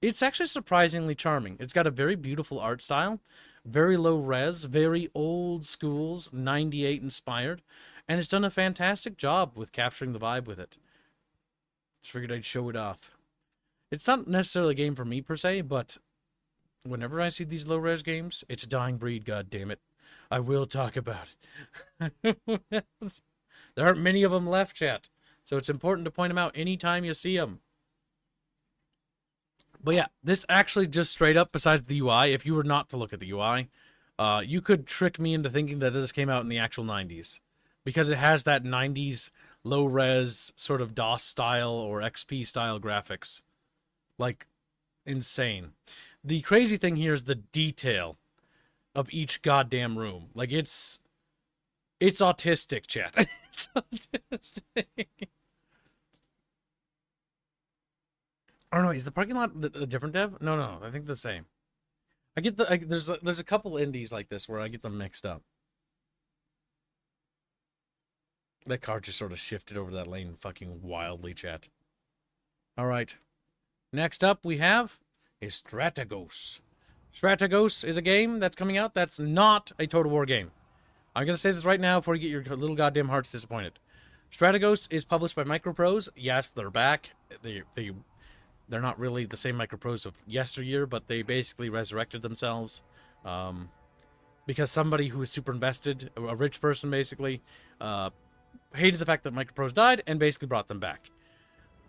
it's actually surprisingly charming. It's got a very beautiful art style, very low res, very old schools, 98 inspired. And it's done a fantastic job with capturing the vibe with it. Just figured I'd show it off. It's not necessarily a game for me per se, but whenever I see these low-res games, it's a dying breed, goddammit. I will talk about it. There aren't many of them left, chat. So it's important to point them out anytime you see them. But yeah, this actually just straight up, besides the UI, if you were not to look at the UI, you could trick me into thinking that this came out in the actual 90s. Because it has that 90s low-res sort of DOS style or XP style graphics. Like, insane. The crazy thing here is the detail of each goddamn room. Like, it's autistic, chat. It's autistic. Oh no, is the parking lot a different dev? No, I think the same. I get there's a couple indies like this where I get them mixed up. That car just sort of shifted over that lane fucking wildly, chat. All right. Next up we have is Strategos. Strategos is a game that's coming out that's not a Total War game. I'm going to say this right now before you get your little goddamn hearts disappointed. Strategos is published by Microprose. Yes, they're back. They're not really the same Microprose of yesteryear, but they basically resurrected themselves. Because somebody who was super invested, a rich person basically, hated the fact that Microprose died and basically brought them back.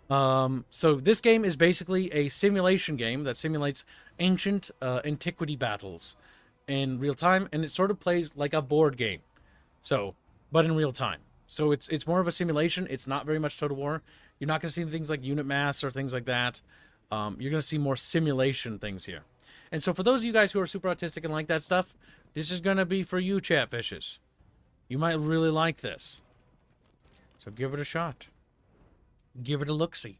So this game is basically a simulation game that simulates ancient antiquity battles in real time, and it sort of plays like a board game. So, but in real time. So it's more of a simulation. It's not very much Total War. You're not going to see things like unit mass or things like that. You're going to see more simulation things here. And so for those of you guys who are super autistic and like that stuff, this is going to be for you, chatfishes. You might really like this. So give it a shot. Give it a look-see.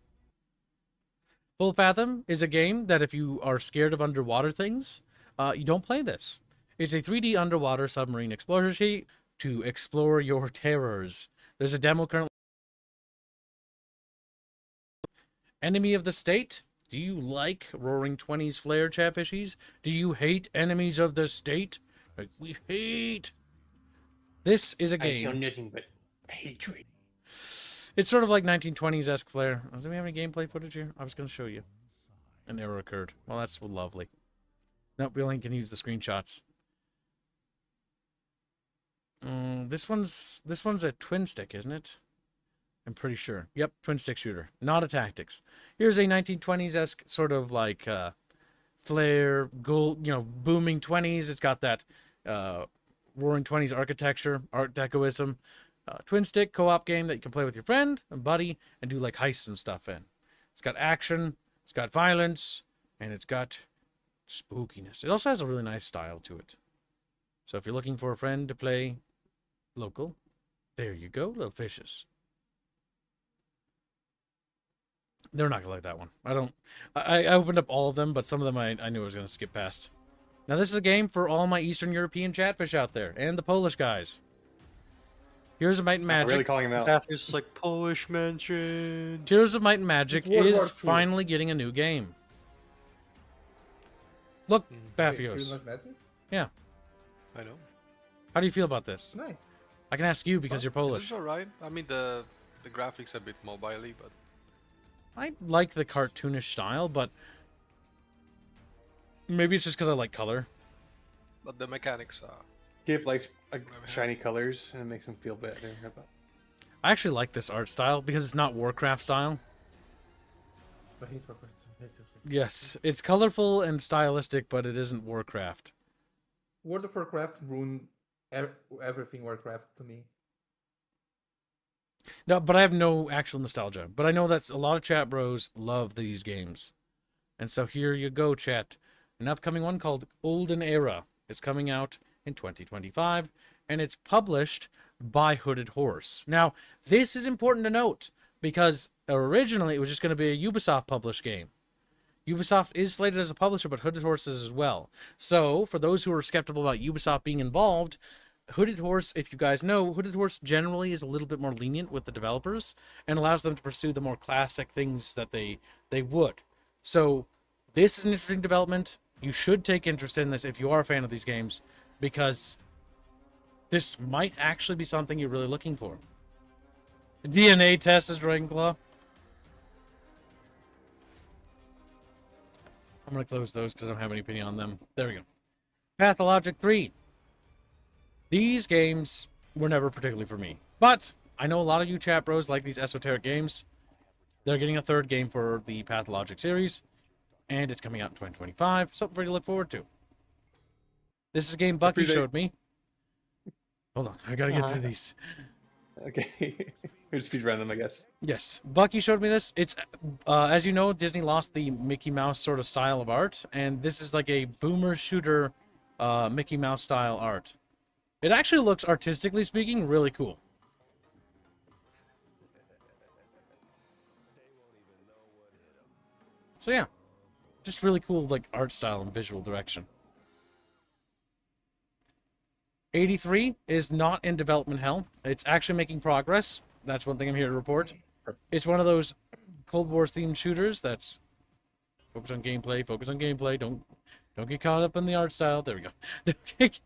Full Fathom is a game that if you are scared of underwater things, you don't play this. It's a 3D underwater submarine explorer sheet to explore your terrors. There's a demo currently. Enemy of the state? Do you like Roaring Twenties flare chatfishies? Do you hate enemies of the state? Like we hate. This is a I feel game. nothing but hatred. It's sort of like 1920s-esque flare. Do we have any gameplay footage here? I was going to show you. An error occurred. Well, that's lovely. Nope, we only can use the screenshots. This one's a twin stick, isn't it? I'm pretty sure. Yep, twin stick shooter, not a tactics. Here's a 1920s-esque sort of like flare, gold, booming 20s. It's got that Roaring 20s architecture, Art Decoism. Twin stick co-op game that you can play with your friend and buddy and do like heists and stuff in. It's got action, it's got violence, and it's got spookiness. It also has a really nice style to it. So if you're looking for a friend to play local, there you go, little fishes. They're not gonna like that one. I opened up all of them, but some of them I knew I was gonna skip past. Now this is a game for all my Eastern European chatfish out there and the Polish guys. Heroes of Might and Magic. Really calling him out. After's like Polish mentioned. Heroes of Might and Magic It's World War is II. finally getting a new game. Look, Wait, Baffios. Heroes of Magic? Yeah. I know. How do you feel about this? Nice. I can ask you because you're Polish. It's alright. I mean, the graphics a bit mobile-y, but I like the cartoonish style, but maybe it's just because I like color. the mechanics are. Give like shiny colors and it makes them feel better. I actually like this art style because it's not Warcraft style. I hate Warcraft. Yes, it's colorful and stylistic, but it isn't Warcraft. World of Warcraft ruined everything Warcraft to me. No, but I have no actual nostalgia. But I know that a lot of chat bros love these games. And so here you go, chat. An upcoming one called Olden Era. It's coming out in 2025, and it's published by Hooded Horse. Now, this is important to note, because originally it was just going to be a Ubisoft published game. Ubisoft is slated as a publisher, but Hooded Horse is as well. So, for those who are skeptical about Ubisoft being involved, Hooded Horse, if you guys know, Hooded Horse generally is a little bit more lenient with the developers and allows them to pursue the more classic things that they would. So, this is an interesting development. You should take interest in this if you are a fan of these games, because this might actually be something you're really looking for. DNA test is Dragonclaw. I'm going to close those because I don't have any opinion on them. There we go. Pathologic 3. These games were never particularly for me. But I know a lot of you chat bros like these esoteric games. They're getting a third game for the Pathologic series. And it's coming out in 2025. Something for you to look forward to. This is a game Bucky showed me. Hold on. I got to get through these. Okay. We'll speed run them, I guess. Yes, Bucky showed me this. It's, as you know, Disney lost the Mickey Mouse sort of style of art, and this is like a boomer shooter Mickey Mouse style art. It actually looks, artistically speaking, really cool. So yeah, just really cool like art style and visual direction. 83 is not in development hell. It's actually making progress. That's one thing I'm here to report. It's one of those Cold War themed shooters that's focus on gameplay, don't get caught up in the art style. There we go.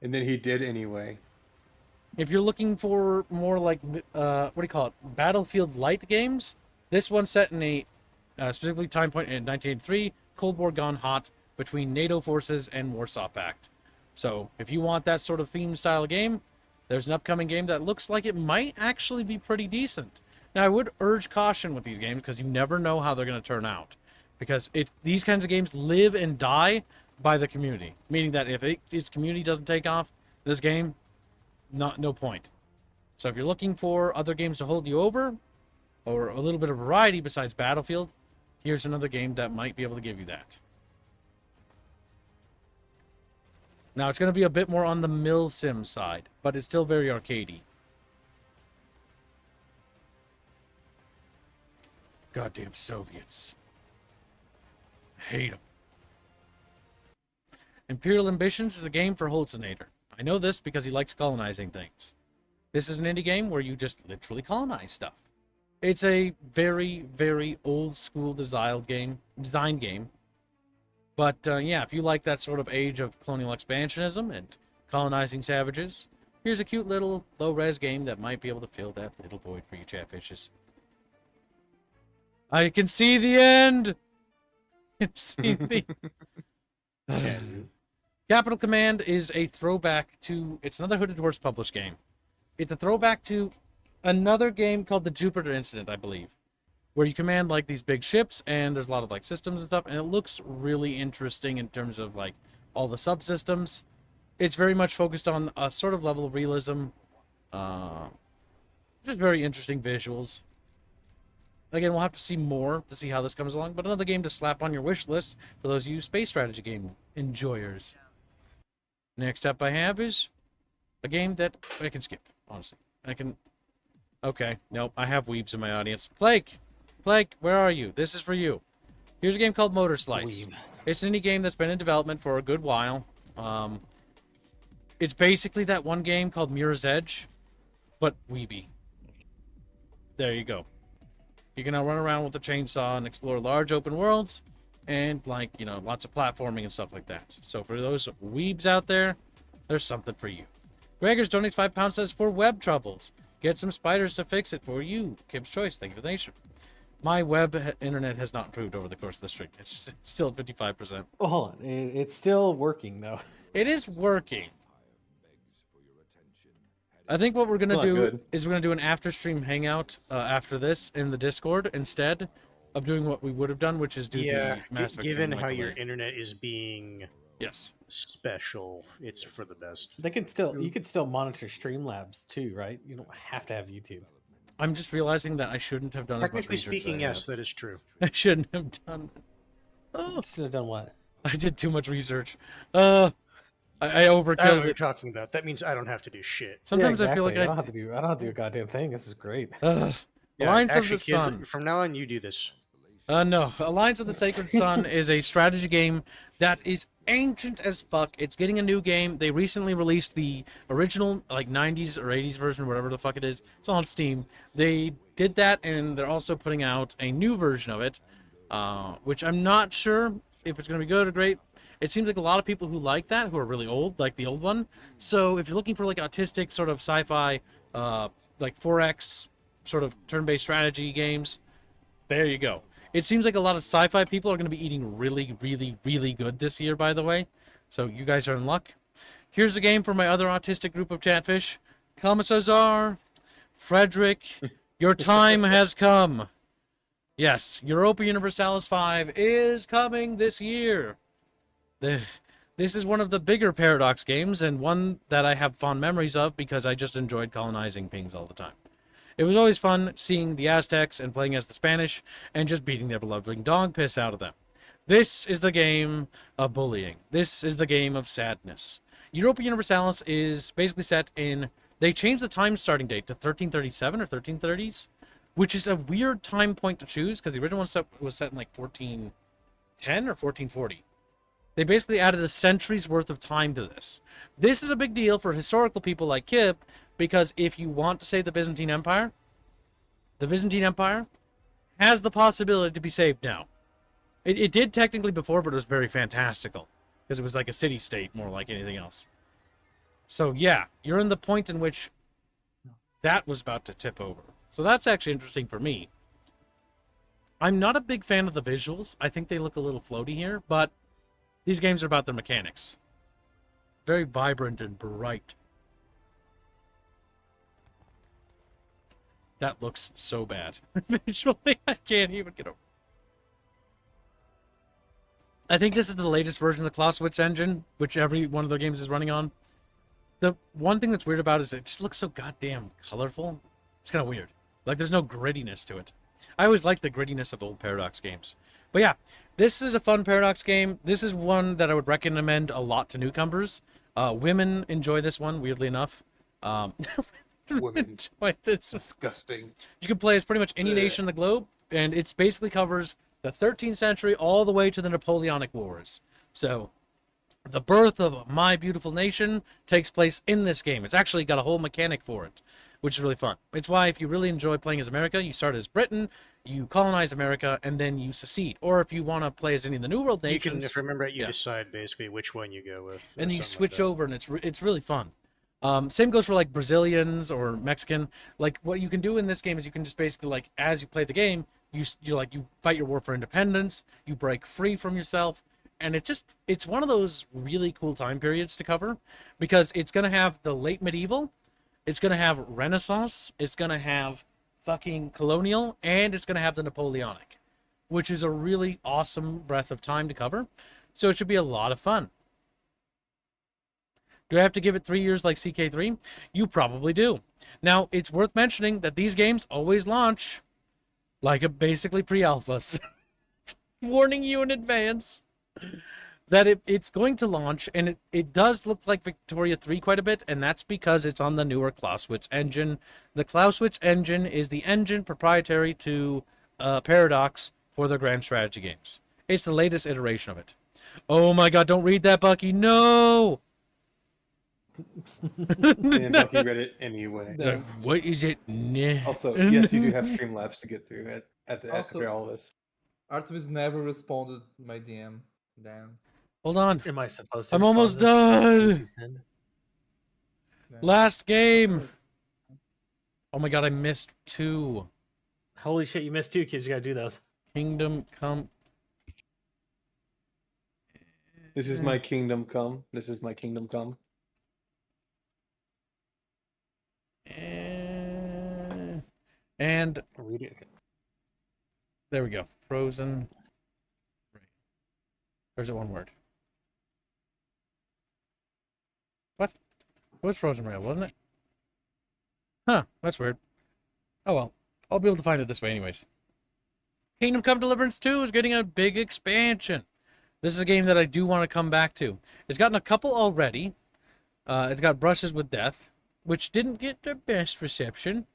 And then he did anyway. If you're looking for more like what do you call it? Battlefield light games, this one's set in a specifically time point in 1983, Cold War gone hot between NATO forces and Warsaw Pact. So if you want that sort of theme style game, there's an upcoming game that looks like it might actually be pretty decent. Now, I would urge caution with these games because you never know how they're going to turn out. Because these kinds of games live and die by the community. Meaning that if its community doesn't take off, this game, no point. So if you're looking for other games to hold you over, or a little bit of variety besides Battlefield, here's another game that might be able to give you that. Now, it's going to be a bit more on the mill sim side, but it's still very arcadey. Goddamn Soviets. I hate them. Imperial Ambitions is a game for Holzinator. I know this because he likes colonizing things. This is an indie game where you just literally colonize stuff. It's a very, very old school design game. But yeah, if you like that sort of age of colonial expansionism and colonizing savages, here's a cute little low-res game that might be able to fill that little void for you chatfishes. I can see the end! I can see the... Capital Command is a throwback to... It's another Hooded Horse published game. It's a throwback to another game called the Jupiter Incident, I believe, where you command like these big ships and there's a lot of like systems and stuff, and it looks really interesting in terms of like all the subsystems. It's very much focused on a sort of level of realism, just very interesting visuals. Again, we'll have to see more to see how this comes along, but another game to slap on your wish list for those of you space strategy game enjoyers. Next up I have is a game that I can skip, honestly. I can... Okay, nope, I have weebs in my audience. Blake, where are you? This is for you. Here's a game called Motor Slice. Weeb. It's an indie game that's been in development for a good while. It's basically that one game called Mirror's Edge, but weeby. There you go. You can now run around with a chainsaw and explore large open worlds, and like, you know, lots of platforming and stuff like that. So for those weebs out there, there's something for you. Gregors donates £5, says, for web troubles. Get some spiders to fix it for you. Kib's Choice, thank you for the donation. My web internet has not improved over the course of the stream. It's still at 55%. Well, hold on. It's still working, though. It is working. I think what we're going to Not do good. is we're going to do an after-stream hangout after this in the Discord instead of doing what we would have done, which is do the Mass Effect given thing how like your delay. internet is being Yes. special, it's for the best. They can still, you can still monitor Streamlabs too, right? You don't have to have YouTube. I'm just realizing that I shouldn't have done as much Technically research speaking, as I yes, have. that is true. I shouldn't have done it. Oh, Should have done what? I did too much research. I I don't know overkilled what you're it. talking about. That means I don't have to do shit. Sometimes Yeah, I feel like exactly. I don't have to do. I don't have to do a goddamn thing. This is great. Alliance of actually, the kids, Sun. from now on, you do this. No, Alliance of the Sacred Sun is a strategy game that is ancient as fuck. It's getting a new game. They recently released the original, like 90s or 80s version, whatever the fuck it is. It's on Steam. They did that, and they're also putting out a new version of it, which I'm not sure if it's going to be good or great. It seems like a lot of people who like that, who are really old, like the old one. So if you're looking for like autistic sort of sci-fi, like 4X sort of turn-based strategy games, there you go. It seems like a lot of sci-fi people are going to be eating really, really, really good this year, by the way. So you guys are in luck. Here's a game for my other autistic group of chatfish. Commissar Frederick, your time has come. Yes, Europa Universalis 5 is coming this year. This is one of the bigger Paradox games, and one that I have fond memories of because I just enjoyed colonizing pings all the time. It was always fun seeing the Aztecs and playing as the Spanish and just beating their beloved dog piss out of them. This is the game of bullying. This is the game of sadness. Europa Universalis is basically set in... They changed the time starting date to 1337 or 1330s, which is a weird time point to choose because the original one was set in like 1410 or 1440. They basically added a century's worth of time to this. This is a big deal for historical people like Kip, because if you want to save the Byzantine Empire has the possibility to be saved now. It did technically before, but it was very fantastical, because it was like a city-state more like anything else. So yeah, you're in the point in which that was about to tip over. So that's actually interesting for me. I'm not a big fan of the visuals. I think they look a little floaty here, but these games are about their mechanics. Very vibrant and bright. That looks so bad. Visually, I can't even get over. I think this is the latest version of the Clausewitz engine, which every one of their games is running on. The one thing that's weird about it is it just looks so goddamn colorful. It's kind of weird. Like, there's no grittiness to it. I always liked the grittiness of the old Paradox games. But yeah, this is a fun Paradox game. This is one that I would recommend a lot to newcomers. Women enjoy this one, weirdly enough. Women. Enjoy this. Disgusting. You can play as pretty much any nation in the globe, and it basically covers the 13th century all the way to the Napoleonic Wars. So The birth of My Beautiful Nation takes place in this game. It's actually got a whole mechanic for it, which is really fun. It's why if you really enjoy playing as America, you start as Britain, you colonize America, and then you secede. Or if you want to play as any of the New World You nations, can, if you remember it, you yeah. decide basically which one you go with. or and you something like switch that. over, and it's really fun. Same goes for like Brazilians or Mexican. Like what you can do in this game is you can just basically like as you play the game, you fight your war for independence, you break free from yourself, and it's one of those really cool time periods to cover because it's gonna have the late medieval, it's gonna have Renaissance, it's gonna have fucking colonial, and it's gonna have the Napoleonic, which is a really awesome breadth of time to cover. So it should be a lot of fun. Do I have to give it 3 years like CK3? You probably do. Now, it's worth mentioning that these games always launch like a basically pre-alphas. Warning you in advance that it's going to launch, and it does look like Victoria 3 quite a bit, and that's because it's on the newer Clausewitz engine. The Clausewitz engine is the engine proprietary to Paradox for their grand strategy games. It's the latest iteration of it. Oh my god, don't read that, Bucky. No! And Bucky read it anyway. So, what is it? Nah. Also, yes, you do have Streamlabs to get through after all this. Artemis never responded my DM. Dan. Hold on. Am I supposed to? I'm almost respond to done. what you send? Last game. Oh my god, I missed 2. Holy shit! You missed 2 kids. You gotta do those. Kingdom Come. This is my kingdom come. This is my kingdom come. And Read it. there we go. Frozen. There's it one word. What? It was Frozen Rail, wasn't it? Huh, that's weird. Oh well. I'll be able to find it this way anyways. Kingdom Come Deliverance 2 is getting a big expansion. This is a game that I do want to come back to. It's gotten a couple already. It's got Brushes with Death, which didn't get the best reception.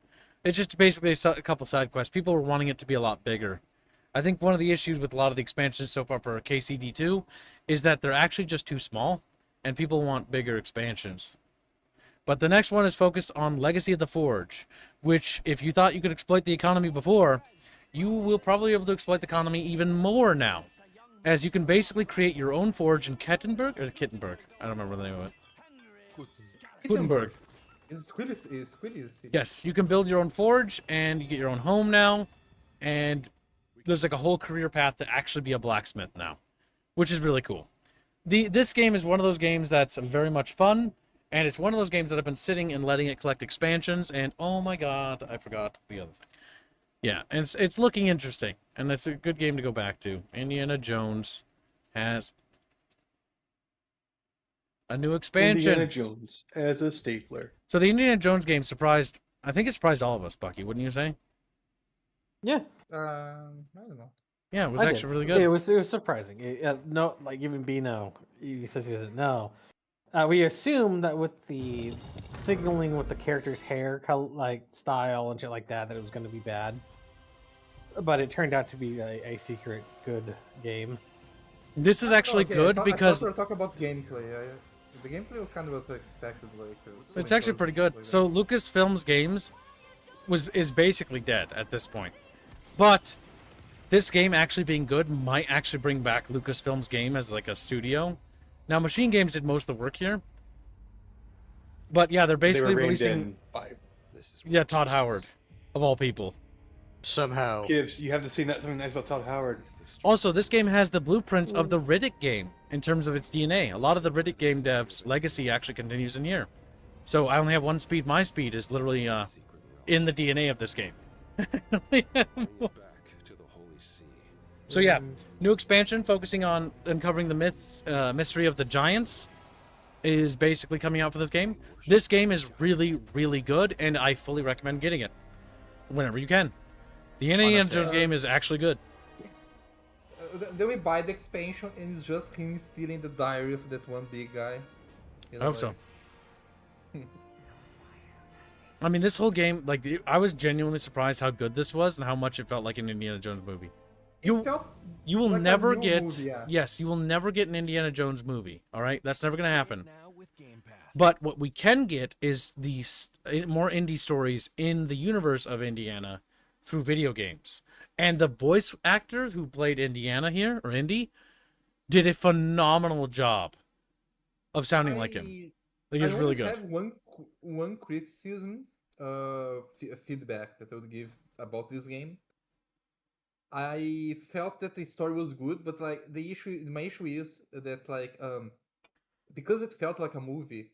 It's just basically a couple side quests. People were wanting it to be a lot bigger. I think one of the issues with a lot of the expansions so far for KCD2 is that they're actually just too small, and people want bigger expansions. But the next one is focused on Legacy of the Forge, which, if you thought you could exploit the economy before, you will probably be able to exploit the economy even more now, as you can basically create your own forge in Kettenberg, or Kittenberg. I don't remember the name of it. Gutenberg. Is Squiddy's city. Yes, you can build your own forge, and you get your own home now, and there's like a whole career path to actually be a blacksmith now, which is really cool. This game is one of those games that's very much fun, and it's one of those games that I've been sitting and letting it collect expansions, and oh my god, I forgot the other thing. Yeah, and it's looking interesting, and it's a good game to go back to. Indiana Jones has a new expansion. Indiana Jones as a stapler. So the Indiana Jones game surprised, I think it surprised all of us, Bucky, wouldn't you say? Yeah, I don't know. Yeah, it was I actually did. really good. It was surprising. No, like even Bino, he says he doesn't know. We assume that with the signaling with the character's hair, like style and shit like that, that it was going to be bad. But it turned out to be a secret good game. This is actually Okay, good I because thought we were talking about gameplay. The gameplay was kind of what I expected. it's actually pretty good. So Lucasfilm's games is basically dead at this point. But this game actually being good might actually bring back Lucasfilm's game as like a studio. Now Machine Games did most of the work here. But yeah, they're basically releasing Todd Howard of all people. Somehow. Gibbs, you have to see something nice about Todd Howard. Also, this game has the blueprints of the Riddick game in terms of its DNA. A lot of the Riddick game devs' legacy actually continues in here. So I only have one speed. My speed is literally in the DNA of this game. So yeah, new expansion focusing on uncovering the mystery of the giants is basically coming out for this game. This game is really, really good, and I fully recommend getting it whenever you can. The Indiana Jones game is actually good. Then we buy the expansion, and it's just him stealing the diary of that one big guy. You know, I hope so. I mean, this whole game, like, I was genuinely surprised how good this was and how much it felt like an Indiana Jones movie. You felt you will like a never new get movie, yeah. yes, you will never get an Indiana Jones movie. All right, that's never gonna happen. But what we can get is these more indie stories in the universe of Indiana through video games. And the voice actor who played Indiana here, or Indy, did a phenomenal job of sounding like him. Like, I it's really only good. have one criticism, feedback that I would give about this game. I felt that the story was good, but like my issue is that like because it felt like a movie,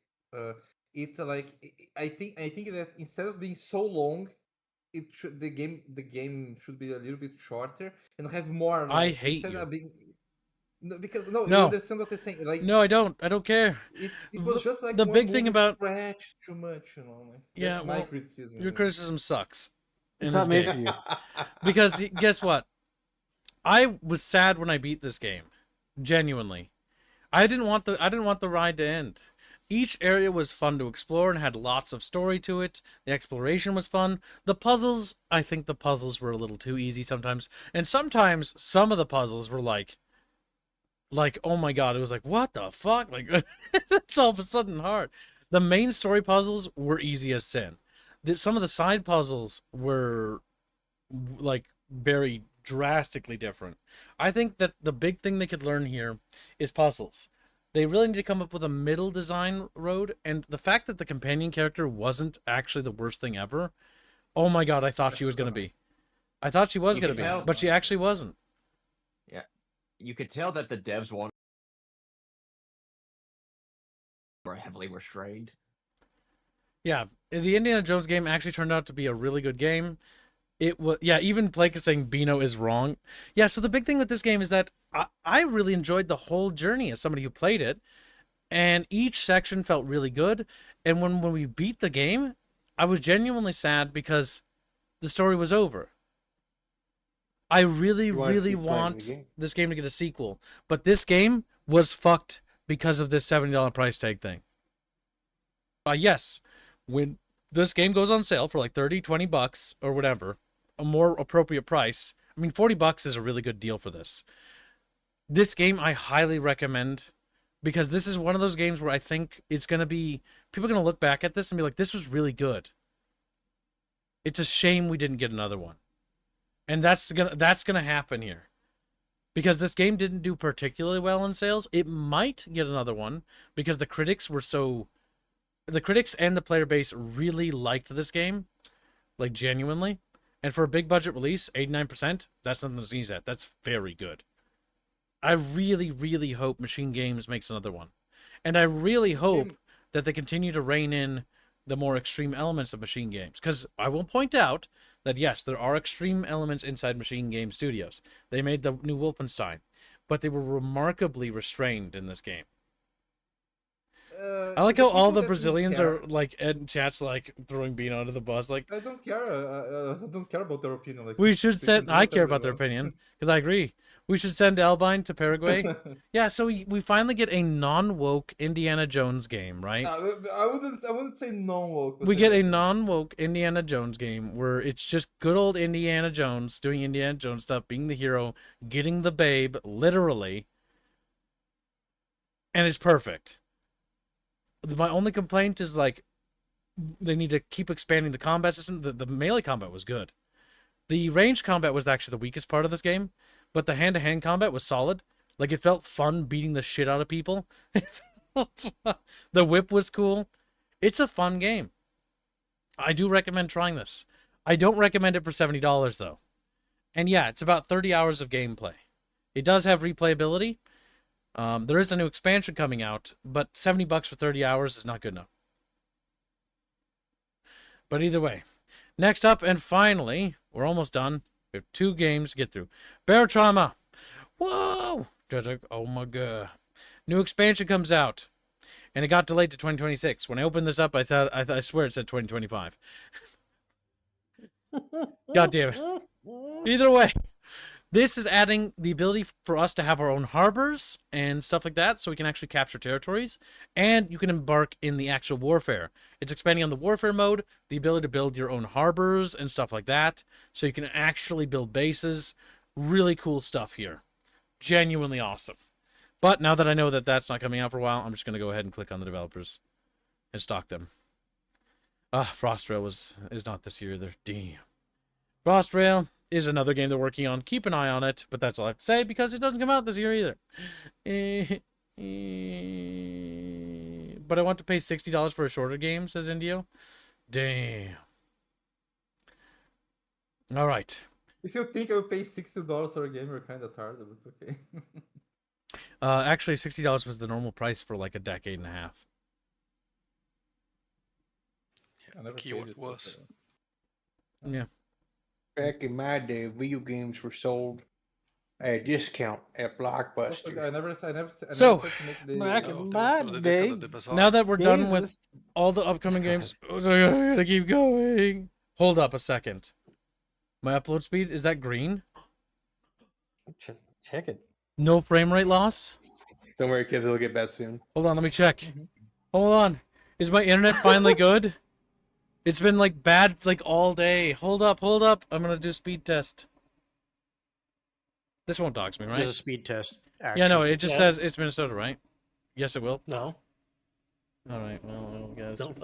it like I think that instead of being so long, the game should be a little bit shorter and have more I like hate instead you. of being no, because no, you No. understand what I'm saying. Like No, I don't. I don't care. it was just like The one big thing movie about stretched too much, you know. Like, yeah, that's my well, criticism. your criticism sucks in It's this not made game. for you. Because guess what? I was sad when I beat this game. Genuinely. I didn't want the ride to end. Each area was fun to explore and had lots of story to it. The exploration was fun. The puzzles, I think the puzzles were a little too easy sometimes. And sometimes some of the puzzles were like oh my god, it was like, what the fuck? Like it's all of a sudden hard. The main story puzzles were easy as sin. Some of the side puzzles were like very drastically different. I think that the big thing they could learn here is puzzles. They really need to come up with a middle design road, and the fact that the companion character wasn't actually the worst thing ever. Oh my god, I thought she was going to be. I thought she was You going to can be, tell. but she actually wasn't. Yeah, you could tell that the devs were heavily restrained. Yeah, the Indiana Jones game actually turned out to be a really good game. It was, yeah, even Blake is saying Beano is wrong. Yeah, so the big thing with this game is that I really enjoyed the whole journey as somebody who played it, and each section felt really good. And when we beat the game, I was genuinely sad because the story was over. I really, You wanna really keep playing the want game. this game to get a sequel, but this game was fucked because of this $70 price tag thing. Yes, when this game goes on sale for like 30, 20 bucks or whatever, a more appropriate price. I mean, 40 bucks is a really good deal for this. This game I highly recommend because this is one of those games where I think it's going to be, people are going to look back at this and be like, this was really good. It's a shame we didn't get another one. And that's going to happen here. Because this game didn't do particularly well in sales. It might get another one because the critics and the player base really liked this game, like genuinely. And for a big budget release, 89%, that's nothing to sneeze at. That's very good. I really, really hope Machine Games makes another one. And I really hope that they continue to rein in the more extreme elements of Machine Games. Because I will point out that, yes, there are extreme elements inside Machine Game Studios. They made the new Wolfenstein, but they were remarkably restrained in this game. I like how all the Brazilians are like in chats like throwing Beano under the bus. Like I don't care. I don't care about their opinion. Like we should they send. can do I care about whatever their they want. opinion because I agree. We should send Albine to Paraguay. Yeah, so we finally get a non-woke Indiana Jones game, right? I wouldn't say non-woke. But We get a non-woke Indiana Jones game where it's just good old Indiana Jones doing Indiana Jones stuff, being the hero, getting the babe, literally, and it's perfect. My only complaint is like they need to keep expanding the combat system. The melee combat was good. The range combat was actually the weakest part of this game, but the hand-to-hand combat was solid. Like it felt fun beating the shit out of people. The whip was cool. It's a fun game. I do recommend trying this. I don't recommend it for $70 though. And yeah, it's about 30 hours of gameplay. It does have replayability. There is a new expansion coming out, but $70 for 30 hours is not good enough. But either way, next up and finally, we're almost done. We have 2 games to get through. Bear Trauma. Whoa! Oh my god. New expansion comes out. And it got delayed to 2026. When I opened this up, I swear it said 2025. God damn it. Either way, this is adding the ability for us to have our own harbors and stuff like that, so we can actually capture territories, and you can embark in the actual warfare. It's expanding on the warfare mode, the ability to build your own harbors and stuff like that, so you can actually build bases. really cool stuff here. Genuinely awesome. But now that I know that that's not coming out for a while, I'm just going to go ahead and click on the developers and stock them. Frostrail is not this year either. Damn. Frostrail is another game they're working on. Keep an eye on it, but that's all I have to say because it doesn't come out this year either. But I want to pay $60 for a shorter game, says Indio. Damn. All right. If you think I would pay $60 for a game, you're kind of tired of it. Okay. Actually, $60 was the normal price for like a decade and a half. I never Keyword paid it, was. Yeah. Back in my day, video games were sold at a discount at Blockbuster. I never said So, to make the. Back No, in they my put the discount day, at the bazaar. Now that we're done with Jesus. all the upcoming games, I gotta keep going. Hold up a second. My upload speed, is that green? Check it. No frame rate loss? Don't worry, kids, it'll get bad soon. Hold on, let me check. Hold on. Is my internet finally good? It's been like bad like all day. Hold up. I'm gonna do a speed test. This won't dox me, right? There's a speed test. Action. Yeah, no, it just Yeah. says it's Minnesota, right? Yes, it will. No. Alright, well, I guess. Don't.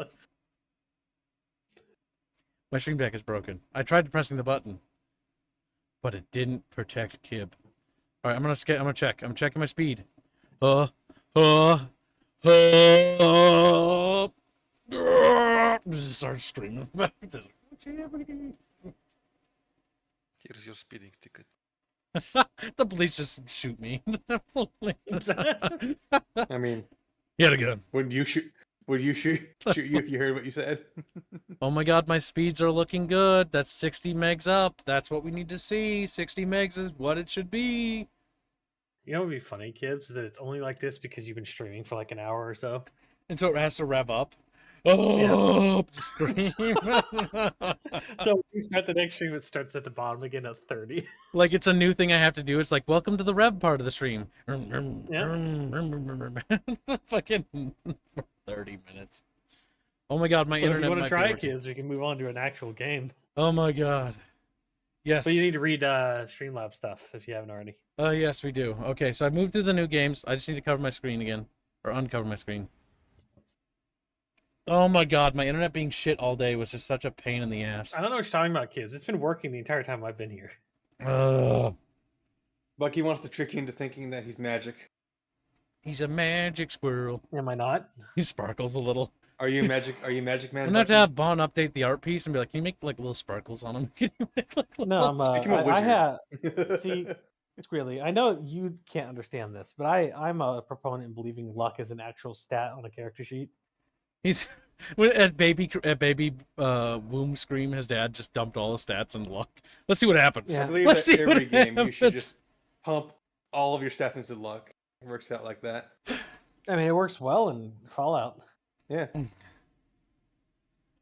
My stream deck is broken. I tried pressing the button, but it didn't protect Kib. Alright, I'm gonna check. I'm checking my speed. Just start screaming. Here's your speeding ticket. The police just shoot me. I mean, Yet again. would you shoot you if you heard what you said? Oh my god, my speeds are looking good. That's 60 megs up. That's what we need to see. 60 megs is what it should be. You know what would be funny, Kibbs, is that it's only like this because you've been streaming for like an hour or so. And so it has to rev up. Oh, scream. So when you start the next stream, it starts at the bottom again at 30. Like it's a new thing I have to do. It's like, welcome to the rev part of the stream. Fucking 30 minutes. Oh my god, my So if internet you want might to be try it, working. Kibbs, we can move on to an actual game. Oh my god. Yes. But you need to read Streamlabs stuff if you haven't already. Yes, we do. Okay, so I moved through the new games. I just need to cover my screen again. Or uncover my screen. Oh my god, my internet being shit all day was just such a pain in the ass. I don't know what you're talking about, Kibbs. It's been working the entire time I've been here. Ugh. Bucky wants to trick you into thinking that he's magic. He's a magic squirrel. Am I not? He sparkles a little. Are you magic man? I'm gonna have to Bucky? have Bon update the art piece and be like, can you make like little sparkles on him? Can you make, like, No, little I'm. Become a I have. wizard. See, it's really. I know you can't understand this, but I'm a proponent in believing luck is an actual stat on a character sheet. He's when at baby womb scream, his dad just dumped all the stats into luck. Let's see what happens. I Yeah. believe Let's that see what every game you should happens. just pump all of your stats into luck. It works out like that. I mean, it works well in Fallout. Yeah.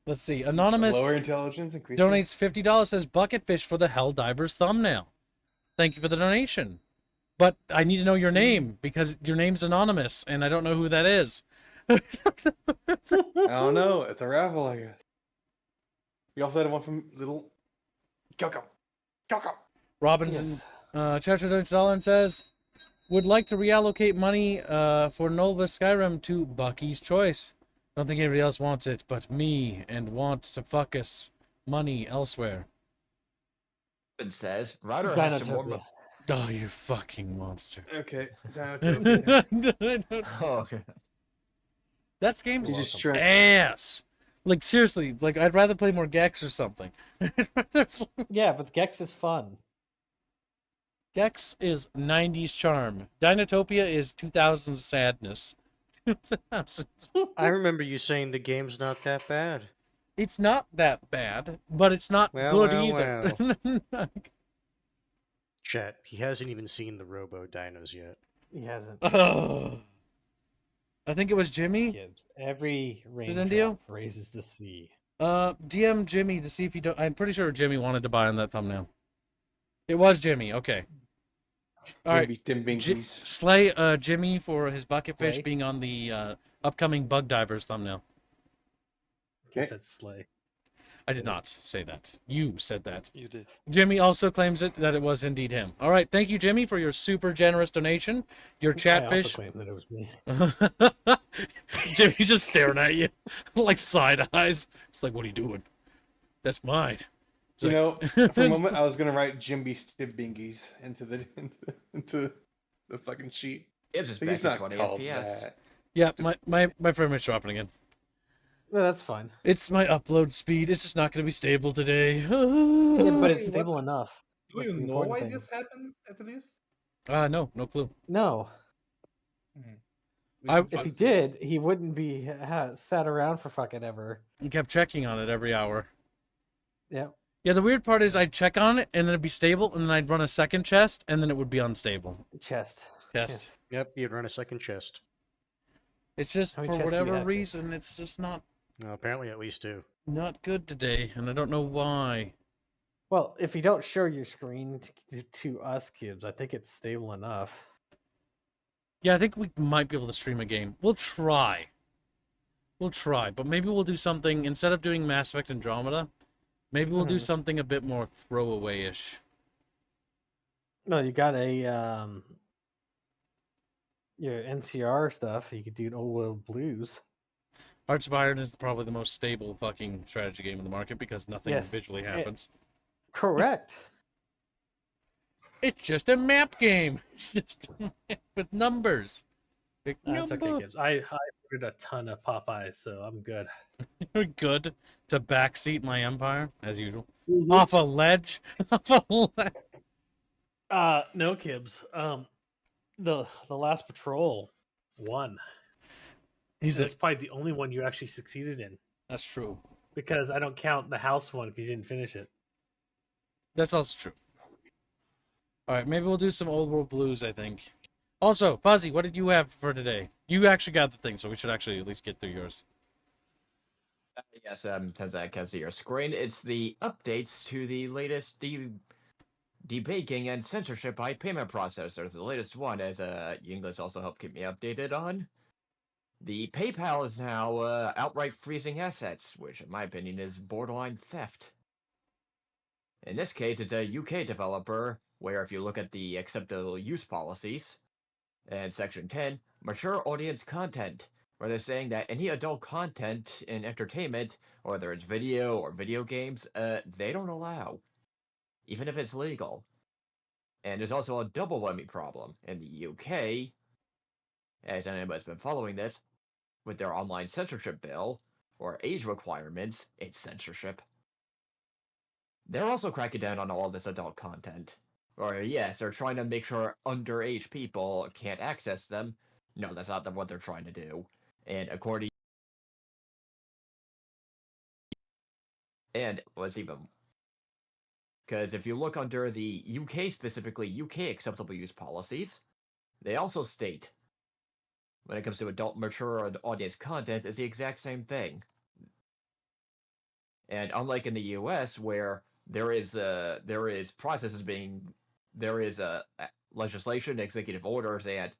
Let's see. Anonymous Lower intelligence, increase. donates $50, says Bucketfish for the Helldivers thumbnail. Thank you for the donation. But I need to know your name because your name's anonymous and I don't know who that is. I don't know. It's a raffle, I guess. We also had one from little Coco. Robinson Chacha $20 and says, would like to reallocate money for Nova Skyrim to Bucky's Choice. Don't think anybody else wants it but me and wants to focus money elsewhere. It says Ryder has to warm Dinotopia. up. Oh, you fucking monster. Okay. Dinotopia. Oh, okay. That game's He's just trying. ass. Like seriously, like I'd rather play more Gex or something. I'd rather play... Yeah, but Gex is fun. Gex is 90s charm. Dinotopia is 2000s sadness. 2000s. I remember you saying the game's not that bad. It's not that bad, but it's not Well, good well, either. Chet, he hasn't even seen the Robo Dinos yet. He hasn't. Oh. I think it was Jimmy. Gibbs. Every Indio? raindrop raises the sea. DM Jimmy to see if he don't. I'm pretty sure Jimmy wanted to buy on that thumbnail. It was Jimmy. Okay. All right. Tim Binkies. Slay Jimmy for his bucketfish Slay? being on the upcoming Bug Divers thumbnail. Who Okay. said slay? I did not say that. You said that. You did. Jimmy also claims that it was indeed him. All right, thank you, Jimmy, for your super generous donation. Your I also chatfish. claim that it was me. Jimmy's just staring at you like side eyes. It's like, what are you doing? That's mine. It's You like- know, for a moment, I was gonna write Jimby Stibbingies into the fucking sheet. It's just But back he's at not 20 called FPS. that. Yeah, my frame rate's dropping again. No, that's fine. It's my upload speed. It's just not going to be stable today. Yeah, but Wait, it's stable what? enough. Do That's you the know important why thing. this happened at least? No clue. No, I- if he did, he wouldn't be sat around for fucking ever. I kept checking on it every hour. Yeah. Yeah, the weird part is I'd check on it and then it'd be stable, and then I'd run a second chest and then it would be unstable. Chest. Chest. Yep, you'd run a second chest. It's just How for many chests do you whatever have, Chris? reason, it's just not No, apparently at least 2. good today, and I don't know why. Well, if you don't show your screen to us kids, I think it's stable enough. Yeah, I think we might be able to stream a game. We'll try. But maybe we'll do something instead of doing Mass Effect Andromeda. Maybe we'll do Mhm. something a bit more throwaway-ish. No, you got a your NCR stuff. You could do an Old World Blues. Hearts of Iron is probably the most stable fucking strategy game in the market because nothing Yes, visually it- happens. Correct. It's just a map game. It's just with numbers. Big That's okay, number. Gibbs. I ordered a ton of Popeyes, so I'm good. You're good to backseat my empire as usual. Mm-hmm. Off a ledge. Off a ledge. No, Gibbs. The last patrol won. He's That's a, probably the only one you actually succeeded in that's true. because I don't count the house one because you didn't finish it. That's also true. All right, maybe we'll do some Old World Blues, I think. Also, Fuzzy, what did you have for today? You actually got the thing, so we should actually at least get through yours. Yes, since I can see your screen, it's the updates to the latest debaking and censorship by payment processors. The latest one, as Yinglis also helped keep me updated on. The PayPal is now outright freezing assets, which in my opinion is borderline theft. In this case, it's a UK developer, where if you look at the acceptable use policies, and Section 10, mature audience content, where they're saying that any adult content in entertainment, whether it's video or video games, they don't allow, even if it's legal. And there's also a double whammy problem in the UK, as anybody's been following this, with their online censorship bill, or age requirements, it's censorship. They're also cracking down on all this adult content. Or yes, they're trying to make sure underage people can't access them. No, that's not what they're trying to do. And according... And what's even... Because if you look under the UK, specifically UK acceptable use policies, they also state, when it comes to adult mature audience content, it's the exact same thing. And unlike in the US, where there is legislation, executive orders, and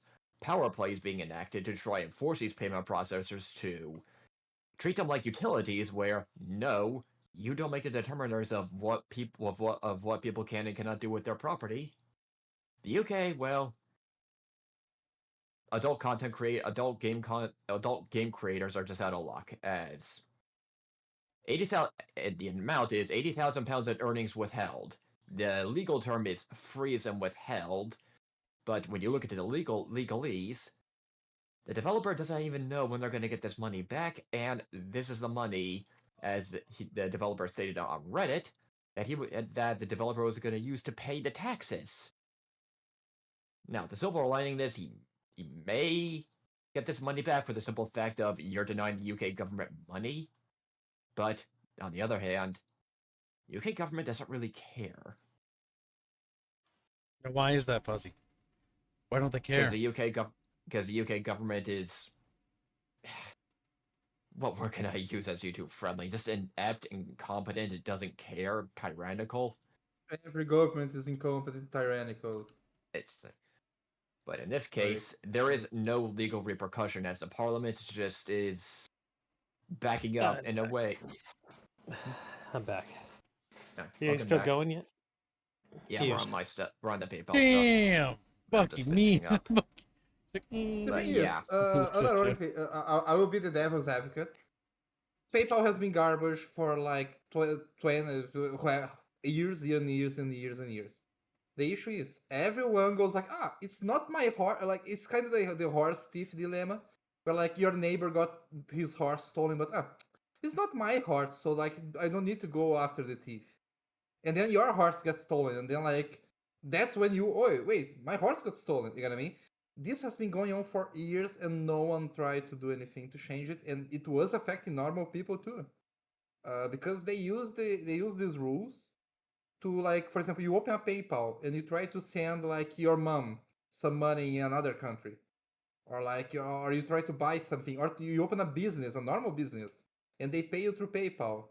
power plays being enacted to try and force these payment processors to treat them like utilities, where no, you don't make the determiners of what people can and cannot do with their property. The UK, well, adult game creators are just out of luck, as 80,000. The amount is £80,000 in earnings withheld. The legal term is freeze and withheld, but when you look into the legalese, the developer doesn't even know when they're going to get this money back, and this is the money, as the developer stated on Reddit, that the developer was going to use to pay the taxes. Now, the silver lining is he may get this money back for the simple fact of you're denying the UK government money, but on the other hand, UK government doesn't really care. Now, why is that, Fuzzy? Why don't they care? Because the UK government is... What word can I use as YouTube friendly? Just inept, incompetent, it doesn't care, tyrannical. Every government is incompetent, tyrannical. But in this case, there is no legal repercussion, as the parliament just is backing up in a way. I'm back. Yeah, You welcome still back. going yet? Yeah, He we're is. on my stuff. We're on the PayPal stuff. Damn. I'm Fuck just you, me. finishing up. The But thing yeah. is, unironically, I will be the devil's advocate. PayPal has been garbage for like 20 years and years and years and years. The issue is everyone goes like, it's not my horse. Like it's kind of the horse thief dilemma, where like your neighbor got his horse stolen, but it's not my horse, so like I don't need to go after the thief. And then your horse gets stolen, and then like that's when you, oh wait, my horse got stolen. You know what I mean? This has been going on for years, and no one tried to do anything to change it, and it was affecting normal people too, because they use these rules to, like, for example, you open a PayPal and you try to send like your mom some money in another country, or like, or you try to buy something, or you open a business, a normal business, and they pay you through PayPal,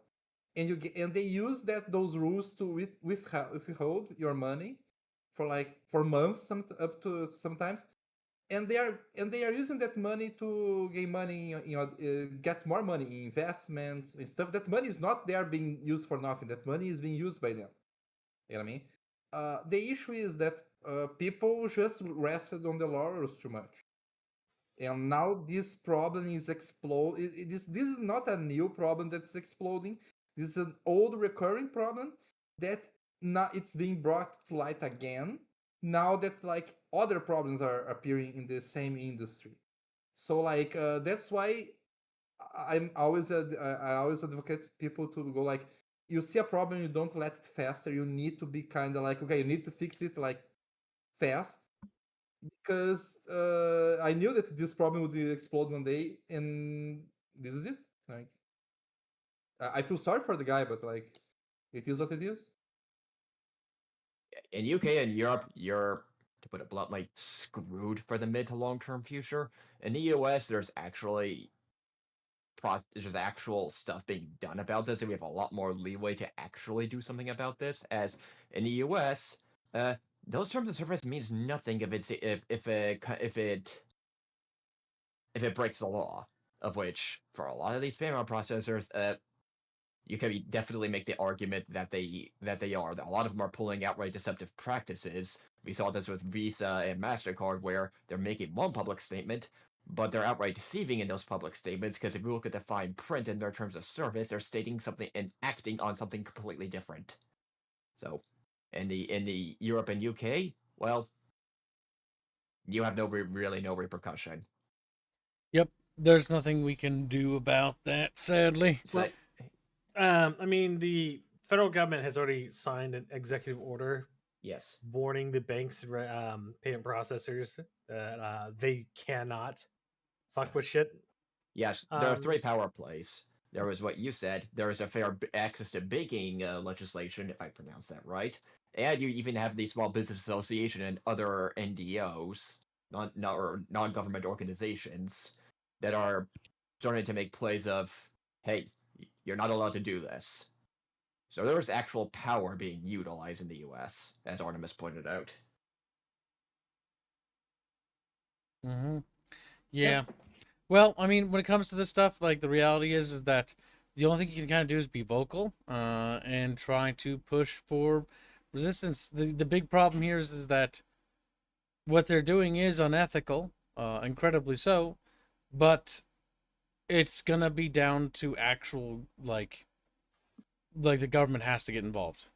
and you get, and they use those rules to withhold your money for like for months, up to sometimes, and they are using that money to gain money, get more money in investments and stuff. That money is not there being used for nothing. That money is being used by them. You know what I mean? The issue is that people just rested on the laurels too much, and now this problem is explode. This is not a new problem that's exploding. This is an old recurring problem that now it's being brought to light again. Now that like other problems are appearing in the same industry, so like that's why I always advocate people to go like, you see a problem, you don't let it fester. You need to be kind of like, okay, you need to fix it like fast, because I knew that this problem would explode one day, and this is it. Like, I feel sorry for the guy, but like, it is what it is. In UK and Europe, you're, to put it bluntly, screwed for the mid to long term future. In the US, there's actual stuff being done about this, and we have a lot more leeway to actually do something about this. As in the US, those terms of service means nothing if it breaks the law. Of which, for a lot of these payment processors, you can definitely make the argument that they are. That a lot of them are pulling outright deceptive practices. We saw this with Visa and MasterCard, where they're making one public statement, but they're outright deceiving in those public statements, because if you look at the fine print in their terms of service, they're stating something and acting on something completely different. So, in the Europe and UK, well, you have really no repercussion. Yep. There's nothing we can do about that, sadly. So, I mean, the federal government has already signed an executive order yes. warning the banks and payment processors that they cannot fuck with shit. Yes, there are Um, 3 power plays. There was what you said. There is a fair access to banking legislation, if I pronounce that right, and you even have the Small Business Association and other NDOs, non-government organizations, that are starting to make plays of, hey, you're not allowed to do this. So there is actual power being utilized in the U.S., as Artemis pointed out. Mm-hmm. Yeah. Well, I mean, when it comes to this stuff, like the reality is that the only thing you can kind of do is be vocal, and try to push for resistance. The big problem here is that what they're doing is unethical, incredibly so, but it's gonna be down to actual like the government has to get involved.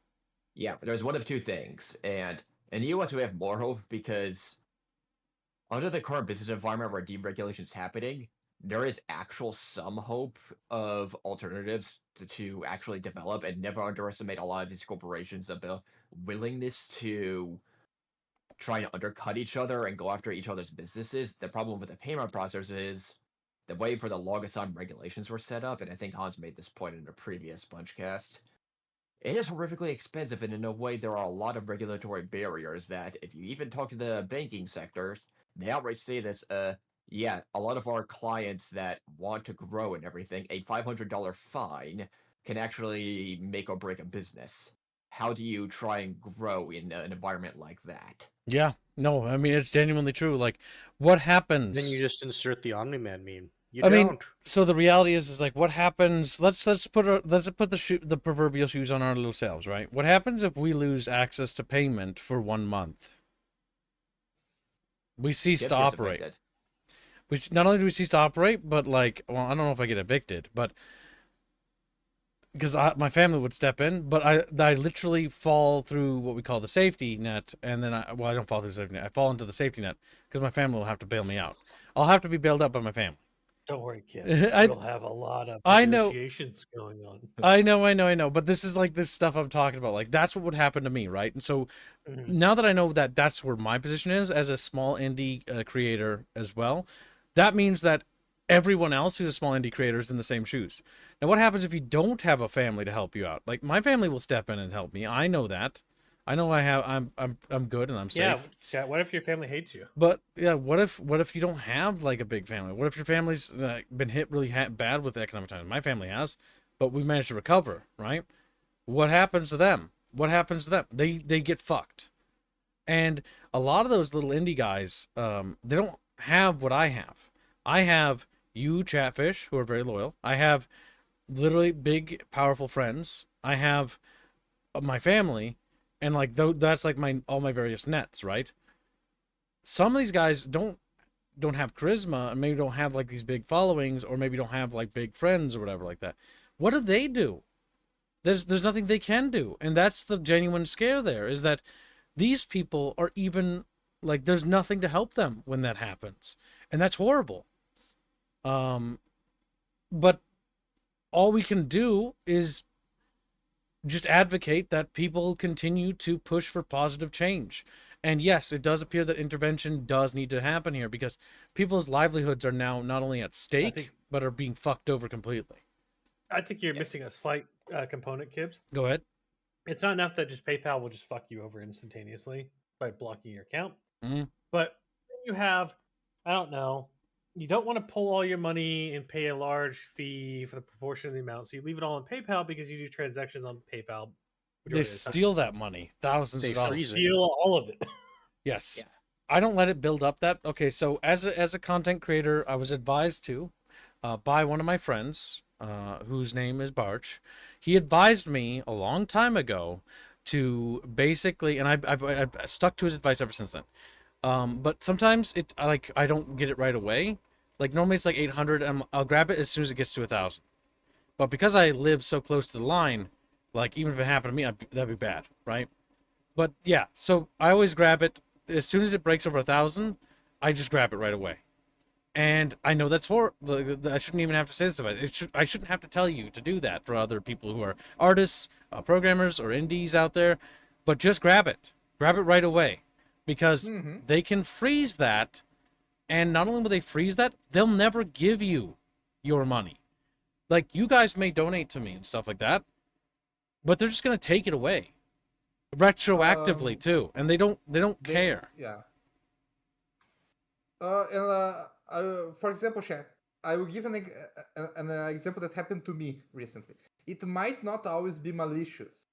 Yeah, there's one of 2 things, and in the U.S. we have more hope because under the current business environment where deregulation is happening, there is actual some hope of alternatives to actually develop, and never underestimate a lot of these corporations' willingness to try to undercut each other and go after each other's businesses. The problem with the payment processors is the way for the longest time regulations were set up, and I think Hans made this point in a previous Bunchcast. It is horrifically expensive, and in a way, there are a lot of regulatory barriers that, if you even talk to the banking sectors, they outright say this. Yeah, a lot of our clients that want to grow and everything, a $500 fine can actually make or break a business. How do you try and grow in an environment like that? Yeah, no, I mean it's genuinely true. Like, what happens? Then you just insert the Omni-Man meme. You I don't. mean, so the reality is like what happens? Let's put the proverbial shoes on our little selves, right? What happens if we lose access to payment for 1 month? We cease Gibbs to gets operate. evicted. Not only do we cease to operate, but like, well, I don't know if I get evicted, but because my family would step in, but I literally fall through what we call the safety net, and then I don't fall through the safety net. I fall into the safety net because my family will have to bail me out. I'll have to be bailed out by my family. Don't worry, kid. I We'll have a lot of I know. negotiations going on. I know. But this is like this stuff I'm talking about. Like that's what would happen to me, right? And so now that I know that that's where my position is as a small indie creator as well, that means that everyone else who's a small indie creator is in the same shoes. Now, what happens if you don't have a family to help you out? Like my family will step in and help me. I know that. I know I'm good and I'm safe. Yeah, chat. What if your family hates you? But yeah, what if you don't have like a big family? What if your family's been hit really bad with economic times? My family has, but we managed to recover, right? What happens to them? What happens to them? They get fucked. And a lot of those little indie guys, they don't have what I have. I have you, Chatfish, who are very loyal. I have literally big, powerful friends. I have my family, and like that's like all my various nets, right? Some of these guys don't have charisma and maybe don't have like these big followings or maybe don't have like big friends or whatever like that. What do they do? There's nothing they can do. And that's the genuine scare there, is that these people are even like there's nothing to help them when that happens. And that's horrible. But all we can do is just advocate that people continue to push for positive change. And yes, it does appear that intervention does need to happen here because people's livelihoods are now not only at stake, but are being fucked over completely. I think you're missing a slight component, Kibbs. Go ahead. It's not enough that just PayPal will just fuck you over instantaneously by blocking your account. Mm-hmm. But you have, I don't know, you don't want to pull all your money and pay a large fee for the proportion of the amount. So you leave it all on PayPal because you do transactions on PayPal. They steal that money, thousands of dollars. Steal all of it. Yes. Yeah. I don't let it build up that. Okay, so as a content creator, I was advised to by one of my friends, whose name is Barch. He advised me a long time ago to basically, and I've stuck to his advice ever since then. But sometimes I don't get it right away. Like normally it's like 800, and I'll grab it as soon as it gets to 1,000. But because I live so close to the line, like even if it happened to me, that'd be bad, right? But yeah, so I always grab it as soon as it breaks over 1,000. I just grab it right away, and I know that's horrible. I shouldn't even have to say this. I shouldn't have to tell you to do that for other people who are artists, programmers, or indies out there. But just grab it right away, because they can freeze that, and not only will they freeze that, they'll never give you your money. Like you guys may donate to me and stuff like that, but they're just gonna take it away. Retroactively too, and they don't care. Yeah. For example, chat, I will give an example that happened to me recently. It might not always be malicious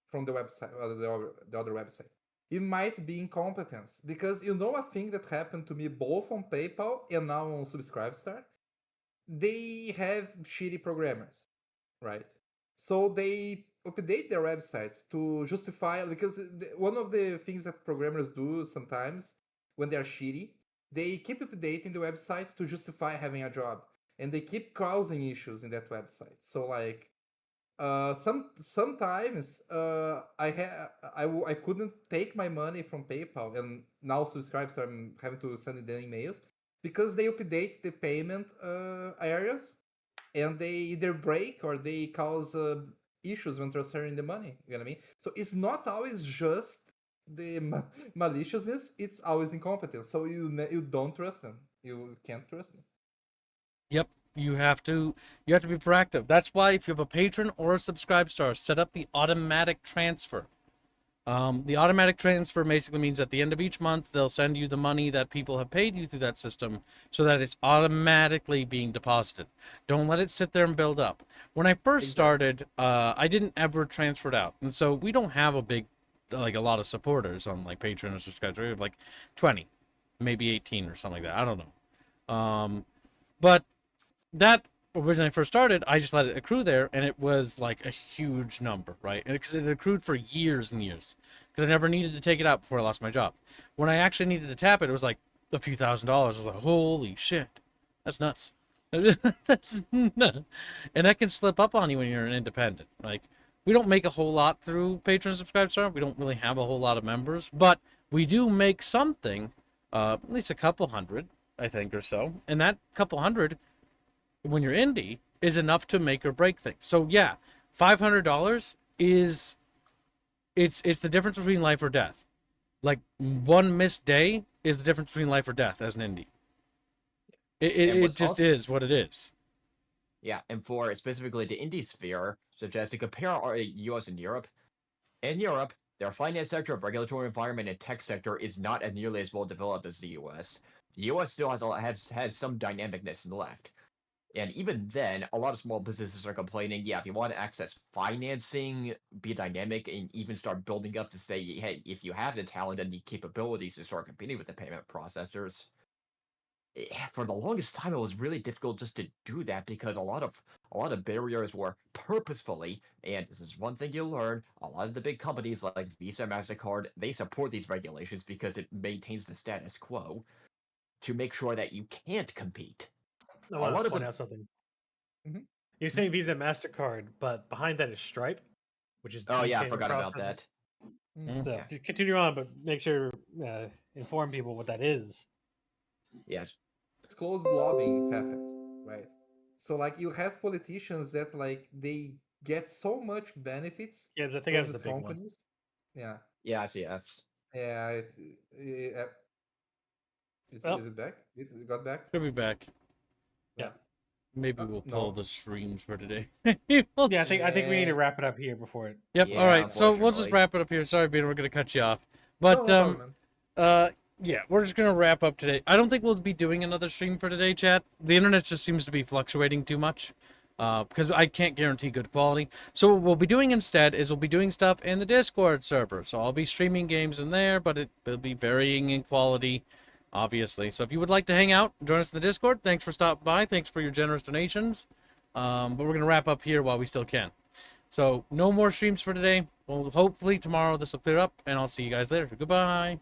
from the website or the other website. It might be incompetence, because a thing that happened to me both on PayPal and now on Subscribestar. They have shitty programmers, right? So they update their websites to justify, because one of the things that programmers do sometimes when they're shitty, they keep updating the website to justify having a job, and they keep causing issues in that website. So like sometimes I couldn't take my money from PayPal, and now Subscribestar I'm having to send them emails because they update the payment areas, and they either break or they cause issues when transferring the money. You know what I mean? So it's not always just the maliciousness; it's always incompetence. So you don't trust them. You can't trust them. Yep, you have to be proactive. That's why if you have a patron or a Subscribestar, set up the automatic transfer. The automatic transfer basically means at the end of each month, they'll send you the money that people have paid you through that system so that it's automatically being deposited. Don't let it sit there and build up. When I first started, I didn't ever transfer it out. And so we don't have a lot of supporters on like Patreon or Subscribestar. We have like 20, maybe 18 or something like that. I don't know. But that when I first started, I just let it accrue there, and it was like a huge number, right? Because it accrued for years and years. Because I never needed to take it out before I lost my job. When I actually needed to tap it, it was like a few $1,000s. I was like, holy shit, that's nuts. That's nuts. And that can slip up on you when you're an independent. Like, we don't make a whole lot through Patreon Subscribe Star. We don't really have a whole lot of members, but we do make something, at least a couple hundred, I think, or so. And that couple hundred, when you're indie, is enough to make or break things. So yeah, $500 is it's the difference between life or death. Like, one missed day is the difference between life or death as an indie. It just also- is what it is. Yeah, and for specifically the indie sphere, such as to compare our US and Europe, in Europe, their finance sector, regulatory environment, and tech sector is not as nearly as well developed as the US. The US still has some dynamicness left. And even then, a lot of small businesses are complaining, yeah, if you want to access financing, be dynamic, and even start building up to say, hey, if you have the talent and the capabilities to start competing with the payment processors, for the longest time it was really difficult just to do that because a lot of barriers were purposefully, and this is one thing you learn, a lot of the big companies like Visa, MasterCard, they support these regulations because it maintains the status quo to make sure that you can't compete. I want lot to of point the- out something. Mhm. You're saying Visa, MasterCard, but behind that is Stripe, which is Oh the yeah, I payment forgot about processor. that. So Yeah. just continue on, but make sure inform people what that is. Yes. Closed lobbying happens, right? So like you have politicians that like they get so much benefits Yeah, I think that from was the these big one. companies. Yeah, Yeah, CFs. yeah. Well- Is it back? It got back. Could be back. Yeah. Maybe we'll pull No. the streams for today. Yeah, I think we need to Yeah. wrapp it up here before it. Yep. Yeah, All right. So we'll just unfortunately. wrap it up here. Sorry, Peter, we're gonna cut you off. No, But no problem, man. yeah, we're just gonna wrap up today. I don't think we'll be doing another stream for today, chat. The internet just seems to be fluctuating too much. Because I can't guarantee good quality. So what we'll be doing instead is we'll be doing stuff in the Discord server. So I'll be streaming games in there, but it'll be varying in quality, obviously. So if you would like to hang out, join us in the Discord. Thanks for stopping by. Thanks for your generous donations. But we're gonna wrap up here while we still can. So no more streams for today. Well, hopefully tomorrow this will clear up, and I'll see you guys later. Goodbye.